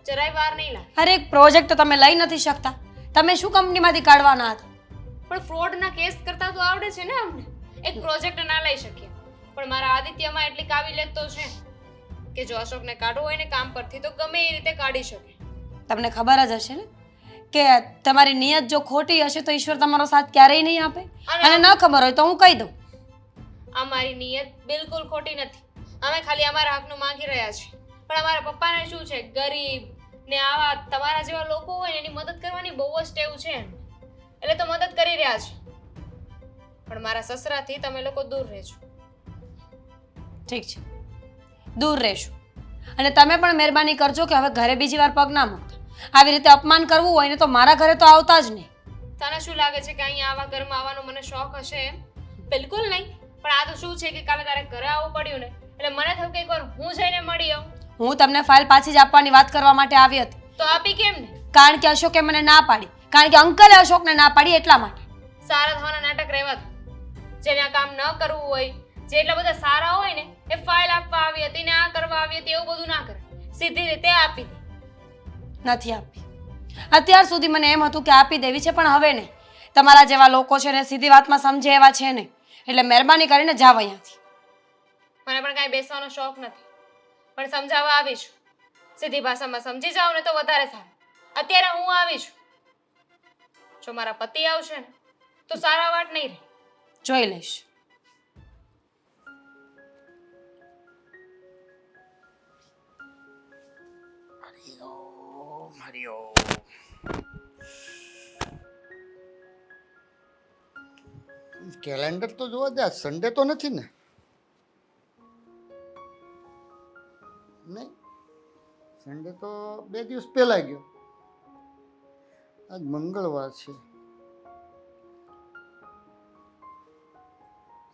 જરાય વાર નહીં લાગે. અરે એક પ્રોજેક્ટ તો તમે લઈ નથી શકતા. તમે શું કંપનીમાંથી કાઢવાના હતા? પણ ફ્રોડના કેસ કરતા તો આવડે છે ને અમને. એક પ્રોજેક્ટ ના લઈ શકીએ, પણ મારા આદિત્યમાં એટલી કાબિલિયત તો છે કે જો અશોકને કાઢવો હોય ને કામ પરથી તો ગમે એ રીતે કાઢી શકે. તમને ખબર જ હશે ને કે તમારી નિયત જો ખોટી હશે તો ઈશ્વર તમારો સાથ ક્યારેય નહીં આપે. અને ન ખબર હોય તો હું કહી દઉં, અમારી નિયત બિલકુલ ખોટી નથી. અમે ખાલી અમારા હકનું માંગી રહ્યા છીએ. પણ અમારા પપ્પાને શું છે, ગરીબ ને આવા તમારા જેવા લોકો હોય ને એની મદદ કરવાની બહુ જ ટેવ છે એમ. એટલે તો મદદ કરી રહ્યા છે. પણ મારા સસરાથી તમે લોકો દૂર રહેજો. ઠીક છે, દૂર રહેશું. અને તમે પણ મહેરબાની કરજો કે હવે ઘરે બીજી વાર પગ ના મૂકતા. આવી રીતે અપમાન કરવું હોય ને તો મારા ઘરે તો આવતા જ નહીં. તને શું લાગે છે કે અહીંયા આવા ઘરમાં આવવાનો મને શોખ હશે એમ? બિલકુલ નહીં. પણ આ તો શું છે કે કાલે તારે ઘરે આવવું પડ્યું ને એટલે મને થયું કે એકવાર હું જઈને મળી આવું. હું તમને ફાઇલ પાછી જ આપવાની વાત કરવા માટે આવી હતી. તો આપી કેમ ને? કારણ કે અશોકે મને ના પાડી. કારણ કે અંકલે અશોકને ના પાડી એટલા માટે. સારા થવાના નાટક રહેવા દો. જેને આ કામ ન કરવું હોય, જે એટલા બધા સારા હોય ને એ ફાઇલ આપવા આવી હતી ને આ કરવા આવી હતી એવું બધું ના કરે. સીધી રીતે આપી દે. નથી આપી. અત્યાર સુધી મને એમ હતું કે આપી દેવી છે, પણ હવે નહીં. તમારા જેવા લોકો છે ને સીધી વાતમાં સમજે એવા છે નહીં. એટલે મહેરબાની કરીને જાવ અહીંયાથી. મને પણ કાંઈ બેસવાનો શોખ નથી, પણ સમજાવવા આવી છું. સીધી ભાષામાં સમજી જાઓ ને તો વધારે સારું. અત્યારે હું આવી છું. જો મારા પતિ આવશે ને તો સારા વાત નહીં રહે. જોઈ લઈશ. કેલેન્ડર તો જોવા દે, સન્ડે તો નથી ને? નહીં, સન્ડે તો 2 દિવસ પહેલા ગયો. આજ મંગળવાર છે.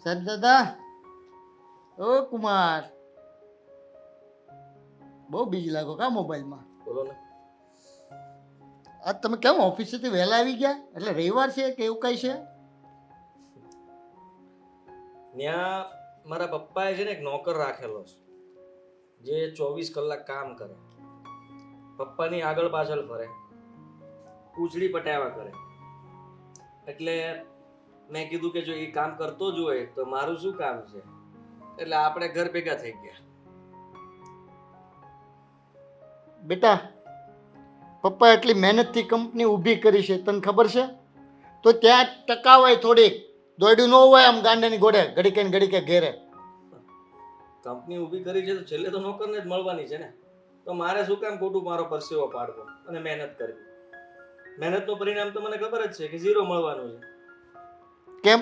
સાહેબ દાદા, ઓ કુમાર, બહુ બીજી લાગો કા મોબાઈલમાં? બોલો ને. આજ તમે કેમ ઓફિસેથી વહેલા આવી ગયા? એટલે રવિવાર છે કે એવું કઈ છે? ત્યાં મારા પપ્પાએ છે ને એક નોકર રાખેલો છે જે 24 કલાક કામ કરે, પપ્પાની આગળ પાછળ ફરે, પૂંછડી પટાવ્યા કરે. એટલે મેં કીધું કે જો એ કામ કરતો જ હોય તો મારું શું કામ છે, એટલે આપણે ઘર ભેગા થઈ ગયા. બેટા, પપ્પા એટલી મહેનતથી કંપની ઊભી કરી છે, તને ખબર છે? તો ત્યાં ટકાવાય થોડીક, દોડ્યું ન હોય આમ ગાંડાની ઘોડે ઘડીકે ઘેરે. કંપની ઊભી કરી છે તો છેલ્લે તો નોકરને જ મળવાની છે ને. તો મારે શું કામ ખોટું મારો પરસેવો પાડવો અને મહેનત કરવી? મહેનતનું પરિણામ તો મને ખબર જ છે કે 0 મળવાનું છે. કેમ?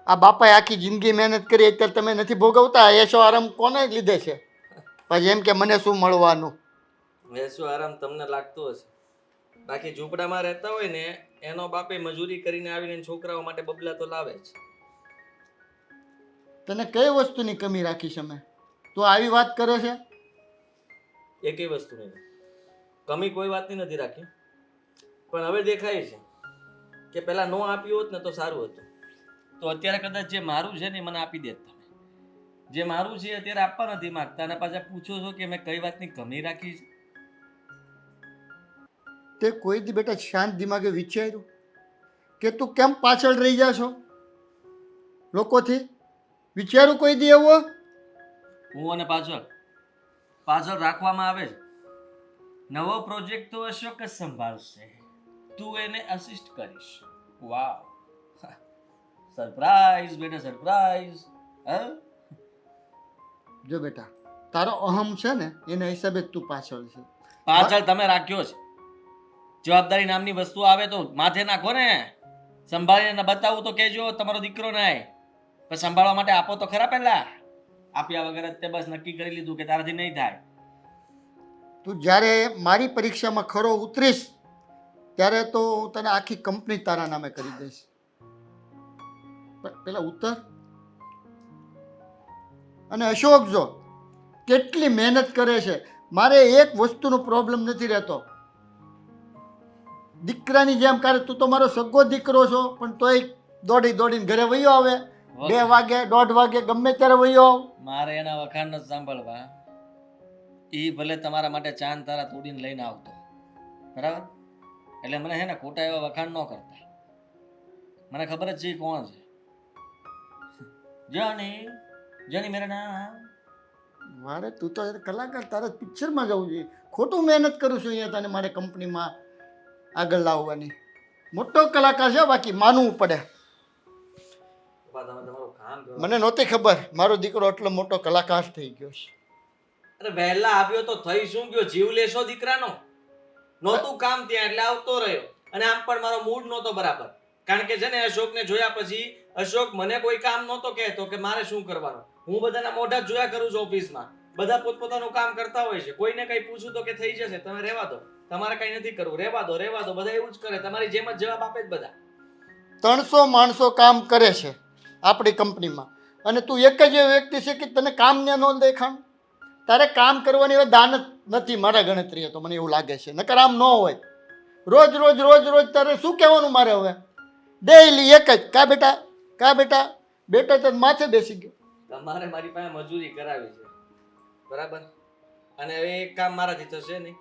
આ બાપાએ આખી જિંદગી મહેનત કરી, અત્યારે તમે નથી ભોગવતા? એશો આરામ કોને લીધે છે? પછી એમ કે મને શું મળવાનું? એસો આરામ તમને લાગતો હશે, બાકી ઝૂંપડામાં રહેતા હોય ને એનો બાપે મજૂરી કરીને આવીને છોકરાઓ માટે બબલા તો લાવે જ. તને કઈ વસ્તુની કમી રાખી છે મેં? તું આવી વાત કરે છે? એકેય વસ્તુ નહીં. કમી કોઈ વાતની નથી રાખી, પણ હવે દેખાય છે કે પહેલા નો આપ્યું હોત ને તો સારું હતું. તો અત્યારે કદાચ જે મારું છે ને એ મને આપી દેત તમે. જે મારું છે અત્યારે આપવા નથી માંગતા અને પાછા પૂછો છો કે મેં કઈ વાતની કમી રાખી છે. તે કોઈ દી બેટા શાંત દિમાગે વિચાર્યું કે તું કેમ પાછળ રહી જા છો લોકોથી? વિચારું કોઈ દી એવો? હું અને પાછળ રાખવામાં આવે છે. નવો પ્રોજેક્ટ તો અશોક જ સંભાળશે, તું એને અસિસ્ટ કરીશ. વાવ, સરપ્રાઈઝ બેટા, સરપ્રાઈઝ. હા, જો બેટા, તારો અહમ છે ને એના હિસાબે જ તું પાછળ છે. પાછળ તમે રાખ્યો છે. જવાબદારી નામની વસ્તુ આવે તો માથે નાખો ને. સંભાળીને બતાવું તો કેજો તમારો દીકરો નાય. પણ સંભાળવા માટે આપો તો ખરા. પહેલા આપ્યા વગર જ તે બસ નક્કી કરી લીધું કે તારાથી નહીં થાય. તું જ્યારે મારી પરીક્ષામાં ખરો ઉતરીશ ત્યારે તો હું તને આખી કંપની તારા નામે કરી દઈશ. પેલા ઉતર. અને અશોક જો કેટલી મહેનત કરે છે. મારે એક વસ્તુનો પ્રોબ્લેમ નથી રહેતો. દીકરાની જેમ કરે. તું તો મારો સગો દીકરો છો, પણ તોય દોડીને ઘરે વયો આવે. 2 વાગે 1:30 વાગે ગમે ત્યારે વયો આવ. મારે એના વખાણ નથી સાંભળવા. એ ભલે તમારા માટે ચાંદ તારા તોડીને લઈને આવતો, બરાબર? એટલે મને હે ને ખોટા એવા વખાણ ન કરતા. મને ખબર જ છે ઈ કોણ છે. જાની મેરા નામ. મારે તું તો કલાકાર, તારે પિક્ચરમાં જવું જોઈએ. ખોટું મહેનત કરું છું અહીંયા તને મારે કંપનીમાં આગળ લાવવાની. મોટો કલાકાર છે, બાકી માનવું પડે. મને નહોતી ખબર મારો દીકરો એટલો મોટો કલાકાર થઈ ગયો છે. અરે વહેલા આવ્યો તો થઈ શું ગયો? જીવ લેશો દીકરાનો? નહોતું કામ ત્યાં એટલે આવતો રહ્યો. અને આમ પણ મારો મૂડ નહોતો બરાબર, કારણ કે છે ને અશોકને જોયા પછી અશોક મને કોઈ કામ નહોતો કહેતો કે મારે શું કરવાનું. હું બધાના મોઢા જ જોયા કરું છું ઓફિસમાં. બધા પોતપોતાનું કામ કરતા હોય છે. કોઈને કઈ પૂછું તો કે થઈ જશે, તમે રહેવા દો, તમારે કઈ નથી કરવું, રહેવા દો. બધા એવું જ કરે, તમારી જેમ જ જવાબ આપે જ બધા. 300 માણસો કામ કરે છે આપણી કંપનીમાં, અને તું એક જ એવો વ્યક્તિ છે કે તને કામ ને ન દેખાણ. તારે કામ કરવાની હવે દાનત નથી મારા ગણતરીએ તો, મને એવું લાગે છે. નકર આમ ન હોય. રોજ તારે શું કહેવાનું મારે હવે? ડેઈલી એક જ, કા બેટા બેટા તો માથે બેસી ગયો. તમારે મારી પાસે મજૂરી કરાવી છે, બરાબર? અને હવે એક કામ મારાથી થશે નહીં.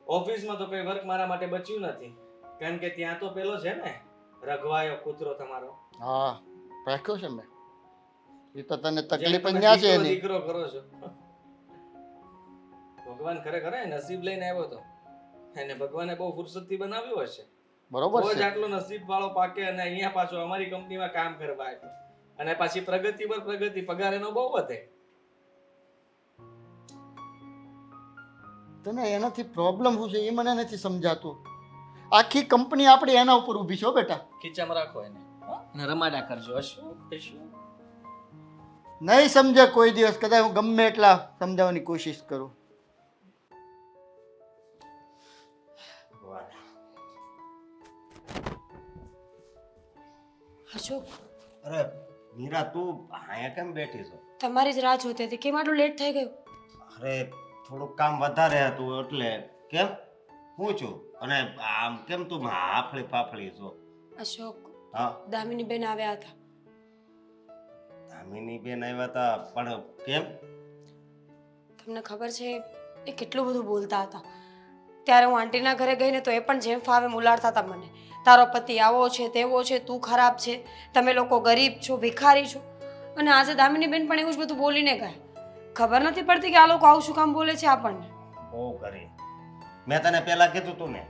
ઓફિસમાં તો કોઈ વર્ક મારા માટે બચ્યું નથી, કારણ કે ત્યાં તો પેલો છે ને રઘવાયો કૂતરો તમારો. હા, રાખ્યો છે મેં. એ તો તને તકલીફ જ ન્યા છે એની. દીકરો કરો છો. ભગવાન ખરેખર નસીબ લઈને આવ્યો તો, એને ભગવાને બહુ ફુરસતથી બનાવ્યો હશે. બરોબર રોજ છે. આટલો નસીબ વાળો પાકે અને અહીંયા પાછો અમારી કંપનીમાં કામ કરવા આવ્યો. અને પાછી પ્રગતિ પર પ્રગતિ, પગાર એનો બહુ વધે. તને એનાથી પ્રોબ્લેમ શું છે એ મને નથી સમજાતું. આખી કંપની આપણી એના ઉપર ઊભી છે બેટા. ખીચામાં રાખો એને અને રમાડ્યા કરજો. હશું નહીં સમજે કોઈ દિવસ. કદાચ હું ગમે એટલા સમજાવવાની કોશિશ કરું. અશોક, અરે મીરા, તું અહીંયા કેમ બેઠી છો? તમારી જ રાહ જોતી હતી. કેમ આટલું લેટ થઈ ગયું? અરે થોડુંક કામ વધારે હતું એટલે. કેમ પૂછું? અને આમ કેમ તું હાફળી ફાફળી છો? અશોક, હા, દામિની બેન આવ્યા હતા. દામિની બેન આવ્યા હતા? પણ કેમ? તમને ખબર છે એ કેટલું બધું બોલતા હતા. ત્યારે હું આંટીના ઘરે ગઈ ને તો એ પણ જેમ ફાવે મુલાડતા હતા મને. તારો પતિ આવો છે, તેવો છે, તું ખરાબ છે, તમે લોકો ગરીબ છો, ભિખારી છો. અને આજે દામિની બેન પણ એવું જ બધું બોલીને ગયા. ખબર નથી પડતી કે આ લોકો આવું શું કામ બોલે છે આપણને. બહુ કરી. મેં તને પહેલા કીધું તું ને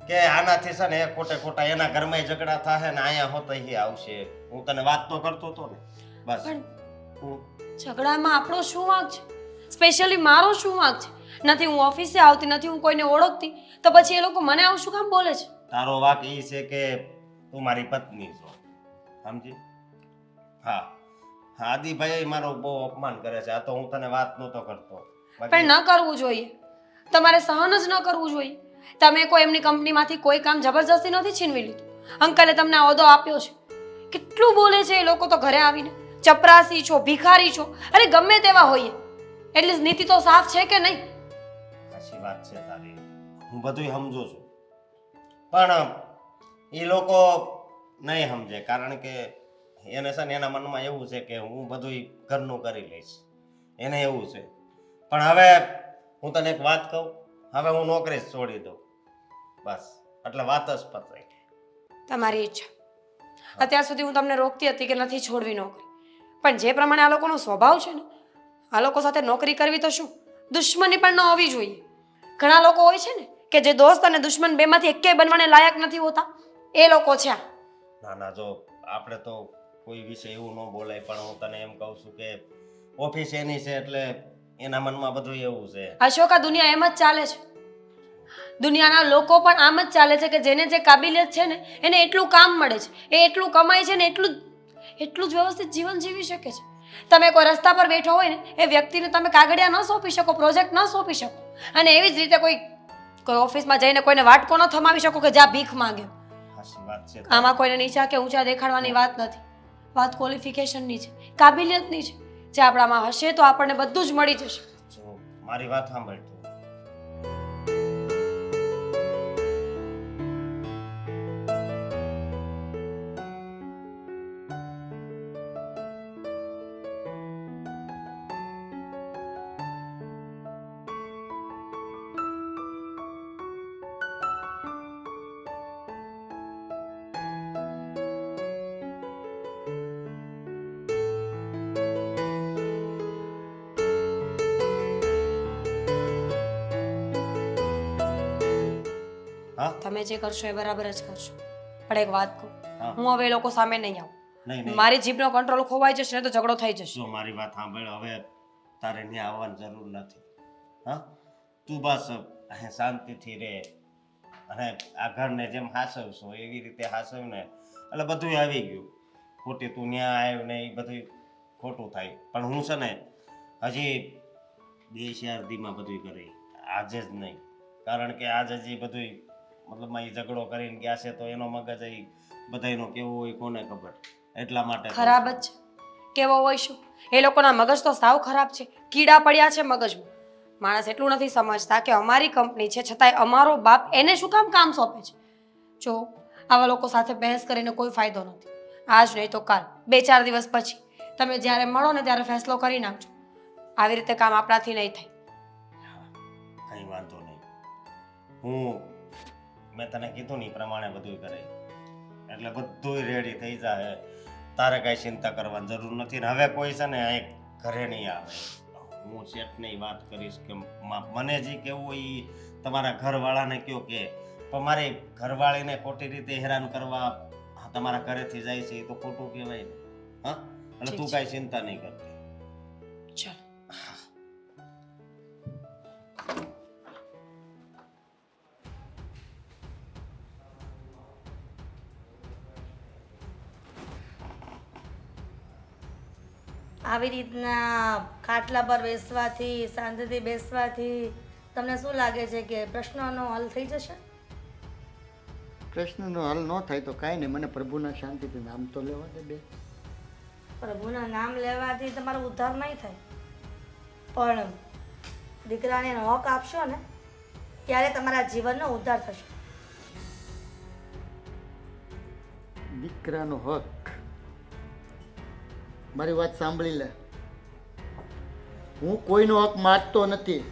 કે આનાથી છે ને એ ખોટે ખોટા એના ઘરમાં ઝઘડા થાય ને અહીંયા હોતો એ આવશે. હું તને વાત તો કરતો હતો ને બસ. પણ હું ઝઘડામાં આપણો શું વાંક છે? સ્પેશિયલી મારો શું વાંક છે? નથી હું ઓફિસે આવતી, નથી હું કોઈને ઓળખતી, તો પછી એ લોકો મને આવું શું કામ બોલે છે? તારો વાક એ છે કે તું મારી પત્ની છો, સમજી? હા, આદિભાઈ મારો બહુ અપમાન કરે છે. આ તો હું તને વાત નહોતો કરતો. પણ ન કરવું જોઈએ, તમારે સહન જ ન કરવું જોઈએ. તમે કોઈ એમની કંપનીમાંથી કોઈ કામ જબરજસ્તી નથી છીનવી લીધું. અંકલે તમને આ હોદ્દો આપ્યો છે. કેટલું બોલે છે એ લોકો તો ઘરે આવીને, ચપરાસી છો, ભિખારી છો, અરે ગમે તેવા હોઈએ, એટલીસ્ટ નીતિ તો સાફ છે કે નહીં? સાચી વાત છે તારી, હું બધુંય સમજુ છું, પણ એ લોકો નહીં સમજે. કારણ કે એને છે ને એના મનમાં એવું છે કે હું બધુંય ઘરનું કરી લઈશ, એને એવું છે. પણ હવે હું તને એક વાત કહું, હવે હું નોકરી જ છોડી દઉં બસ, એટલે વાત જ પતાઈ. તમારી ઈચ્છા. અત્યાર સુધી હું તમને રોકતી હતી કે નથી છોડવી નોકરી, પણ જે પ્રમાણે આ લોકોનો સ્વભાવ છે ને, આ લોકો સાથે નોકરી કરવી તો શું, દુશ્મની પણ ન હોવી જોઈએ. ઘણા લોકો હોય છે ને કે જે દોસ્ત અને દુશ્મન બેમાંથી એકેય બનવાને લાયક નથી હોતા, એ લોકો છે આ. ના ના, જો આપણે તો કોઈ વિશે એવું ન બોલાય, પણ હું તને એમ કહું છું કે ઓફિસ એની છે એટલે એના મનમાં બધું એવું છે. અશોકા, દુનિયા એમ જ ચાલે છે. દુનિયાના લોકો પણ આમ જ ચાલે છે કે જેને જે કાબિલિયત છે ને એને એટલું કામ મળે છે, એ એટલું કમાય છે ને એટલું જ વ્યવસ્થિત જીવન જીવી શકે છે. તમે કોઈ રસ્તા પર બેઠો હોય ને એ વ્યક્તિને તમે કાગળિયા ન સોંપી શકો, પ્રોજેક્ટ ન સોંપી શકો, અને એવી જ રીતે કોઈ ઓફિસમાં જઈને કોઈને વાટકો ન થમાવી શકો કે જ્યાં ભીખ માંગે. સાચી વાત છે. આમાં કોઈને નીચા કે ઊંચા દેખાડવાની વાત નથી, વાત ક્વોલિફિકેશનની છે, કાબિલિયતની છે. જે આપણામાં હશે તો આપણને બધું જ મળી જશે. જો મારી વાત સાંભળ તું. હા તમે જે કરશો એ બરાબર જ કરશો, પણ એક વાત કહું, હા. હું હવે એ લોકો સામે નહીં આવું. નહીં નહીં, મારી જીભનો કંટ્રોલ ખોવાઈ જશે ને તો ઝઘડો થઈ જશે. જો મારી વાત સાંભળ, હવે તારે ત્યાં આવવાની જરૂર નથી. હા, તું બસ અહીં શાંતિથી રહે અને આ ઘરને જેમ હાસવશો એવી રીતે હાસવ ને એટલે બધું આવી ગયું. ખોટી તું ત્યાં આવ્યો ને એ બધું ખોટું થાય. પણ હું છે ને હજી 2-4 દીમાં બધું કરી, આજે જ નહીં. કારણ કે આજે હજી બધું મતલબમાં એ ઝઘડો કરીને ગયા છે તો એનો મગજ એ બધાયનો કેવો હોય કોને ખબર. એટલા માટે ખરાબ જ છે. કેવો હોય શું, એ લોકોના મગજ તો સાવ ખરાબ છે, કીડા પડ્યા છે મગજમાં. માણસ એટલું નથી સમજતા કે અમારી કંપની છે છતાંય અમારો બાપ એને શું કામ સોંપે છે. જો આવા લોકો સાથે બહેસ કરીને કોઈ ફાયદો નથી. આજ નહીં તો કાલ, 2-4 દિવસ પછી તમે જ્યારે મળો ને ત્યારે ફેસલો કરી નાખજો. આવી રીતે કામ આપણાથી નહીં થાય. કંઈ વાંધો નહીં, હું મેં તને કીધું ને એ પ્રમાણે બધું કરે એટલે બધું રેડી થઈ જાય. તારે કાંઈ ચિંતા કરવાની જરૂર નથી. ને હવે કોઈ છે ને અહીં ઘરે નહીં આવે. હું શેઠને વાત કરીશ કે મને જે કેવું હોય એ તમારા ઘરવાળાને કયો કે, પણ મારી ઘરવાળીને ખોટી રીતે હેરાન કરવા તમારા ઘરેથી જાય છે એ તો ખોટું કહેવાય ને. હા, એટલે તું કાંઈ ચિંતા નહીં કરતી. ચાલો. આવી રીતના ખાટલા પર બેસવાથી, શાંતિથી બેસવાથી તમને શું લાગે છે કે પ્રશ્નનો હલ થઈ જશે? પ્રશ્નનો હલ ન થાય તો કાંઈ નહીં, મને પ્રભુના શાંતિથી નામ તો લેવા દે બે. પ્રભુના નામ લેવાથી તમારો ઉદ્ધાર નહીં થાય, પણ દીકરાને હક આપશો ને ત્યારે તમારા જીવનનો ઉદ્ધાર થશે. દીકરાનો હક, મારી વાત સાંભળી લે. હું કોઈનો હક માગતો નથી.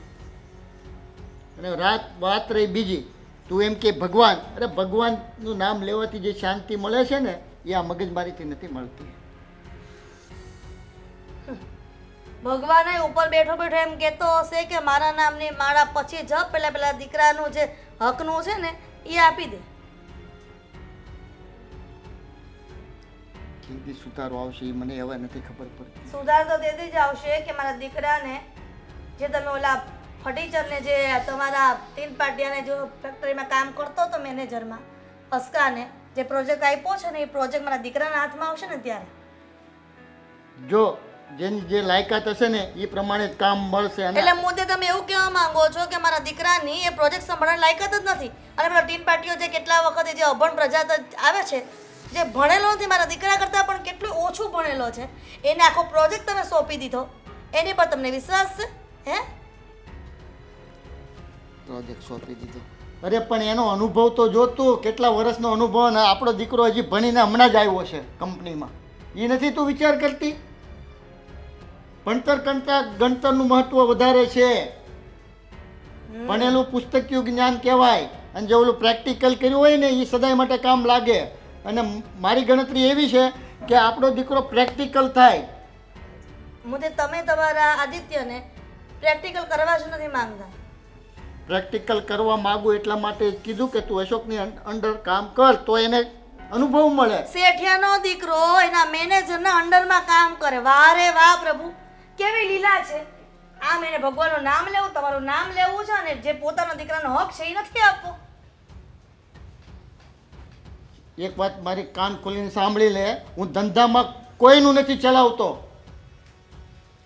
અને વાત રહી બીજી, તું એમ કે ભગવાન, અરે ભગવાનનું નામ લેવાથી જે શાંતિ મળે છે ને એ આ મગજમારીથી નથી મળતી. ભગવાન ઉપર બેઠો બેઠો એમ કહેતો હશે કે મારા નામની માળા પછી જ પેલા દીકરાનું જે હકનું છે ને એ આપી દે. કેવી સુધારો આવશે એ મને હવે નથી ખબર પડતી. સુધાર તો તેથી જ આવશે કે મારા દીકરાને જે તમે ઓલા ફર્નિચરને જે તમારા તીન પાટિયાને જો ફેક્ટરીમાં કામ કરતો હતો મેનેજરમાં અસ્કાને જે પ્રોજેક્ટ આપ્યો છે ને એ પ્રોજેક્ટ મારા દીકરાના હાથમાં આવશે ને ત્યારે જો જેની જે લાયકાત હશે ને એ પ્રમાણે જ કામ મળશે. અને એટલે મુદ્દે તમે એવું કહેવા માંગો છો કે મારા દીકરાની એ પ્રોજેક્ટ સંભાળવાની લાયકાત જ નથી અને પેલા ટીન પાર્ટીઓ જે કેટલા વખતે જે અભણ પ્રજા આવે છે જે ભણેલો નથી મારા દીકરા કરતાં પણ કેટલું ઓછું ભણેલો છે એને આખો પ્રોજેક્ટ તમે સોંપી દીધો એની પર તમને વિશ્વાસ છે હે? પ્રોજેક્ટ સોંપી દીધો. અરે પણ એનો અનુભવ તો જોતું, કેટલા વર્ષનો અનુભવ. અને આપણો દીકરો હજી ભણીને હમણાં જ આવ્યો છે કંપનીમાં. એ નથી તું વિચાર કરતી? ભણતર કરતાં ગણતરનું મહત્વ વધારે છે. ભણેલું પુસ્તકીય જ્ઞાન કહેવાય અને જે ઓલું પ્રેક્ટિકલ કર્યું હોય ને એ સદાય માટે કામ લાગે. અને મારી ગણતરી એવી છે કે આપણો દીકરો પ્રેક્ટિકલ થાય. મુદ્દે તમે તમારા આદિત્યને પ્રેક્ટિકલ કરવા જ નથી માંગતા. પ્રેક્ટિકલ કરવા માગું એટલા માટે જ કીધું કે તું અશોકની અંડર કામ કર તો એને અનુભવ મળે. શેઠિયાનો દીકરો એના મેનેજરના અંડરમાં કામ કરે. વાહ રે વાહ પ્રભુ, કેવી લીલા છે. આમ એને ભગવાનનું નામ લેવું, તમારું નામ લેવું છે અને જે પોતાના દીકરાનો હક છે એ નથી આપવો. એક વાત મારી કાન ખોલીને સાંભળી લે, હું ધંધામાં કોઈનું નથી ચલાવતો.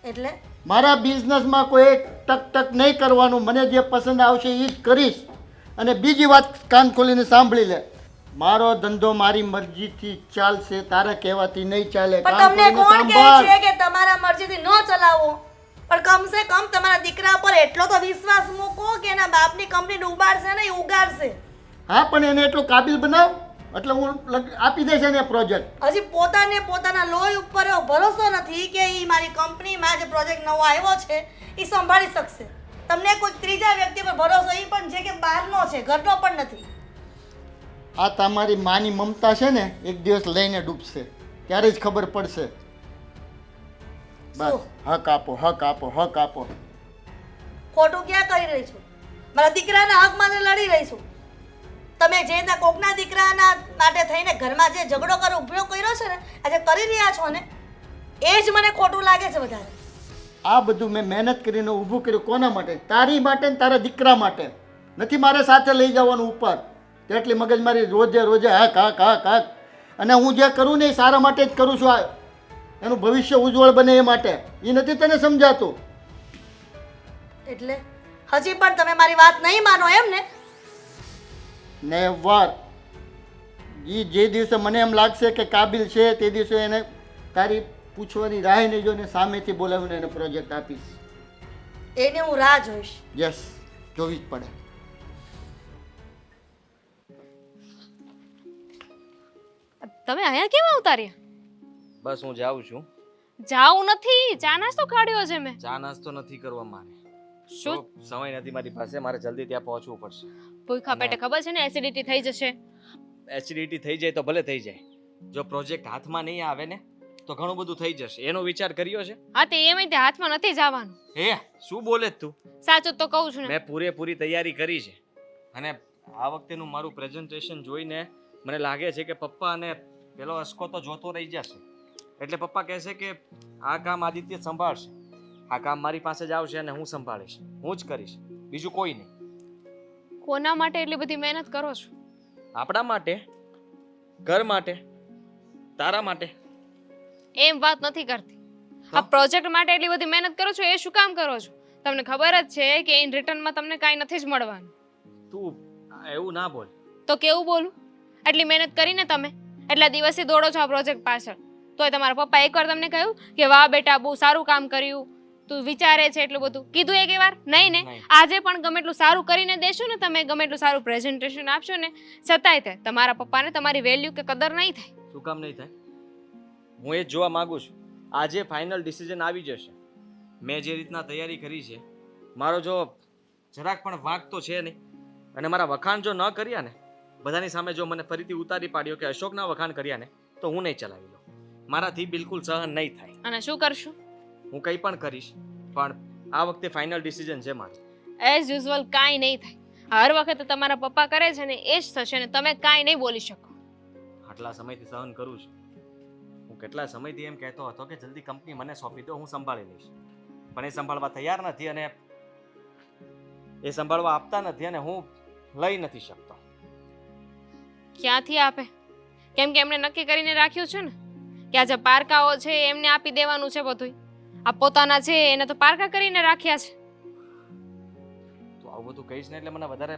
એટલે મારા બિઝનેસમાં કોઈ ટક ટક નહીં કરવાનું. મને જે પસંદ આવશે એ જ કરીશ. અને બીજી વાત કાન ખોલીને સાંભળી લે, મારો ધંધો મારી મરજીથી ચાલશે, તારા કહેવાથી નહીં ચાલે. પણ કાન તમને ખોલીને કોણ કહે સાંભળ. છે કે તમારા મરજીથી ન ચલાવો? પણ કમસે કમ તમારા દીકરા પર એટલો તો વિશ્વાસ મૂકો કે એના બાપની કંપની ડૂબાડશે ને એ ઉગાડશે. હા, પણ એને એટલું કાબિલ બનાવ એટલે હું આપી દઈશ એને પ્રોજેક્ટ. હજી પોતાના લોહી ઉપર એવો ભરોસો નથી કે એ મારી કંપનીમાં જે પ્રોજેક્ટ નવો આવ્યો છે એ સંભાળી શકશે. તમને કોઈ ત્રીજા વ્યક્તિ પર ભરોસો એ પણ છે કે બહારનો છે, ઘરનો પણ નથી. આ તમારી માની મમતા છે ને એક દિવસ લઈને ડૂબશે, ત્યારે જ ખબર પડશે. બસ શું? હક આપો, હક આપો, હક આપો. ખોટું ક્યાં કરી રહી છું? મારા દીકરાના હક માટે લડી રહી છું. તમે જે ના કોકના દીકરાના માટે થઈને ઘરમાં જે ઝઘડો કરો ઉપયોગ કર્યો છે ને આજે કરી રહ્યા છો ને એ જ મને ખોટું લાગે છે વધારે. આ બધું મેં મહેનત કરીને ઊભું કર્યું કોના માટે? તારી માટે ને તારા દીકરા માટે. નથી મારે સાથે લઈ જવાનું ઉપર. તેટલી મગજમારી રોજે રોજે હક હક હક હક. અને હું જે કરું ને એ સારા માટે જ કરું છું. એનું ભવિષ્ય ઉજ્જવળ બને એ માટે. એ નથી તને સમજાતું? એટલે હજી પણ તમે મારી વાત નહીં માનો એમ ને? નેવર. એ જે દિવસે મને એમ લાગશે કે કાબિલ છે તે દિવસે એને તારી પૂછવાની રાહ નહીં જોઈને સામેથી બોલાવીને એને પ્રોજેક્ટ આપીશ. એની હું રાહ જોઈશ. યસ, જોવી જ પડે. તમે અહીંયા કેમ આવતા રહ્યા? બસ હું જાઉં છું. જાવું નથી, ચા નાસ્તો કાઢ્યો છે મેં. ચા નાસ્તો નથી કરવા મારે. શું? તો સમય નથી મારી પાસે, મારે જલ્દી ત્યાં પહોંચવું પડશે. ભૂખા પેટે ખબર છે ને એસિડિટી થઈ જશે. એસિડિટી થઈ જાય તો ભલે થઈ જાય, જો પ્રોજેક્ટ હાથમાં નહીં આવે ને તો ઘણું બધું થઈ જશે. એનો વિચાર કર્યો છે? હા તે એમ તે હાથમાં નથી જવાનું. હે શું બોલે છે તું? સાચું તો કહું છું ને. મેં પૂરેપૂરી તૈયારી કરી છે અને આ વખતેનું મારું પ્રેઝન્ટેશન જોઈને મને લાગે છે કે પપ્પા અને પેલો અસ્કો તો જોતો રહી જશે. એટલે પપ્પા કહેશે કે આ કામ આદિત્ય સંભાળશે, આ કામ મારી પાસે જ આવશે અને હું સંભાળીશ, હું જ કરીશ, બીજું કોઈ નહીં. કોના માટે એટલી બધી મહેનત કરો છો? આપણા માટે, ઘર માટે, તારા માટે. એમ વાત નથી કરતી. આ પ્રોજેક્ટ માટે એટલી બધી મહેનત કરો છો એ શું કામ કરો છો? તમને ખબર જ છે કે ઇન રિટર્નમાં તમને કાંઈ નથી જ મળવાનું. તું એવું ના બોલ. તો કેવું બોલું? એટલી મહેનત કરીને તમે એટલા દિવસથી દોડો છો આ પ્રોજેક્ટ પાછળ, તોય તમારા પપ્પા એકવાર તમને કહ્યું કે વાહ બેટા બહુ સારું કામ કર્યું, તું વિચારે છે એટલું બધું? કીધું એક વાર? નહીં ને. આજે પણ ગમે એટલું સારું કરીને દેશો ને તમે, ગમે એટલું સારું પ્રેઝન્ટેશન આપશો ને, છતાંય તે તમારા પપ્પાને તમારી વેલ્યુ કે કદર નહીં થાય. શું કામ નહીં થાય? હું એ જ જોવા માંગુ છું. આજે ફાઇનલ ડિસિઝન આવી જશે. મેં જે રીતના તૈયારી કરી છે, મારો જો જરાક પણ વાંક તો છે નહીં. અને મારા વખાણ જો ન કર્યા ને, બધાની સામે જો મને ફરીથી ઉતારી પાડ્યો કે અશોકના વખાણ કર્યા ને, તો હું નહીં ચલાવી લઉં. મારાથી બિલકુલ સહન નહીં થાય. અને શું કરશું? હું કંઈ પણ કરીશ, પણ આ વખતે ફાઇનલ ડિસિઝન છે મારું. એઝ યુઝ્યુઅલ કાંઈ નહીં થાય. હર વખતે તમારા પપ્પા કરે છે ને એ જ થશે ને તમે કાંઈ નહીં બોલી શકો. આટલા સમયથી સહન કરું છું. હું કેટલા સમયથી એમ કહેતો હતો કે જલ્દી કંપની મને સોંપી દો, હું સંભાળી લઈશ. પણ એ સંભાળવા તૈયાર નથી અને એ સંભાળવા આપતા નથી અને હું લઈ નથી શકતો. ક્યાંથી આપે? કેમ કે એમણે નક્કી કરીને રાખ્યું છે ને કે આ જે પારકાઓ છે એમને આપી દેવાનું છે બધું. આ પોતાના છે એને તો પારકા કરીને રાખ્યા છે. તો આવું બધું કહીશ ને એટલે મને વધારે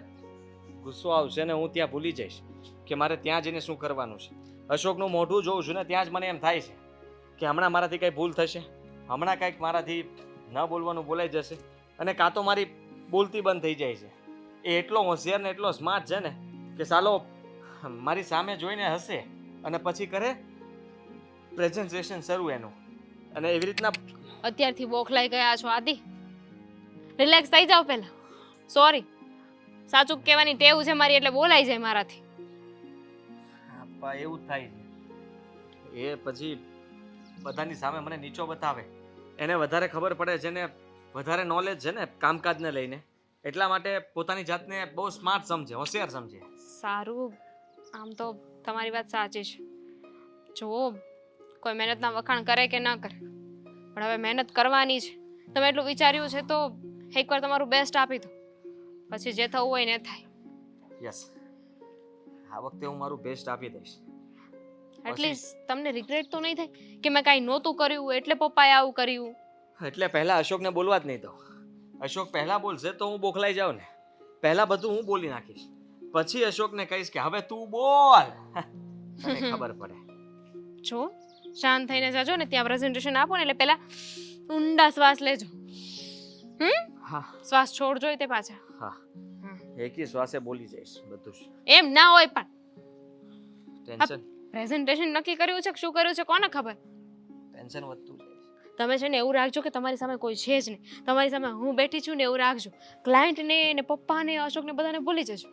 ગુસ્સો આવશે ને હું ત્યાં ભૂલી જઈશ કે મારે ત્યાં જઈને શું કરવાનું છે. અશોકનું મોઢું જોઉં છું ને ત્યાં જ મને એમ થાય છે કે હમણાં મારાથી કંઈ ભૂલ થશે, હમણાં કંઈક મારાથી ન બોલવાનું બોલાઈ જશે અને કાં તો મારી બોલતી બંધ થઈ જાય છે. એ એટલો હોશિયાર ને એટલો સ્માર્ટ છે ને કે સાલો મારી સામે જોઈને હસે અને પછી કરે પ્રેઝન્ટેશન શરૂ એનું. અને એવી રીતના અત્યારથી બોખલાઈ ગયા છો આદિ. રિલેક્સ થઈ જાઓ પહેલા. સોરી, સાચું કહેવાની ટેવ છે મારી એટલે બોલાઈ જાય મારાથી. આપા એવું જ થાય છે. એ પછી બધાની સામે મને નીચો બતાવે. એને વધારે ખબર પડે છે ને વધારે નોલેજ છે ને કામકાજને લઈને, એટલા માટે પોતાની જાતને બહુ સ્માર્ટ સમજે, હોશિયાર સમજે. સારું, આમ તો તમારી વાત સાચી છે. જો કોઈ મહેનતના વખાણ કરે કે ના કરે, પણ હવે મહેનત કરવાની છે. તમે એટલું વિચાર્યું છે તો એકવાર તમારું બેસ્ટ આપી દો, પછી જે થવું હોય ને થાય. યસ, આ વખતે હું મારું બેસ્ટ આપી દઈશ. એટલીસ્ટ તમને રિગ્રેટ તો નહીં થાય કે મેં કાંઈ નહોતું કર્યું એટલે પપ્પાએ આવું કર્યું. એટલે પહેલા અશોકને બોલવા જ નહીં દો. અશોક પહેલા બોલશે તો હું બોખલાઈ જાઉં ને. પહેલા બધું હું બોલી નાખીશ, પછી અશોકને કહીશ કે હવે તું બોલ. તને ખબર પડે. જો શાંત થઈને જાજો ને ત્યાં પ્રેઝન્ટેશન આપો ને એટલે પહેલા ઊંડા શ્વાસ લેજો. હા શ્વાસ છોડજો તે પાછા. હા, એકી શ્વાસે બોલી જઈશ બધું જ. એમ ના હોય પણ ટેન્શન પ્રેઝન્ટેશન નક્કી કર્યું છે કે શું કર્યું છે કોને ખબર. ટેન્શન વધતું જાય છે. તમે છે ને એવું રાખજો કે તમારી સામે કોઈ છે જ નહીં, તમારી સામે હું બેઠી છું ને એવું રાખજો. ક્લાયન્ટને ને પપ્પાને અશોકને બધાને ભૂલી જજો.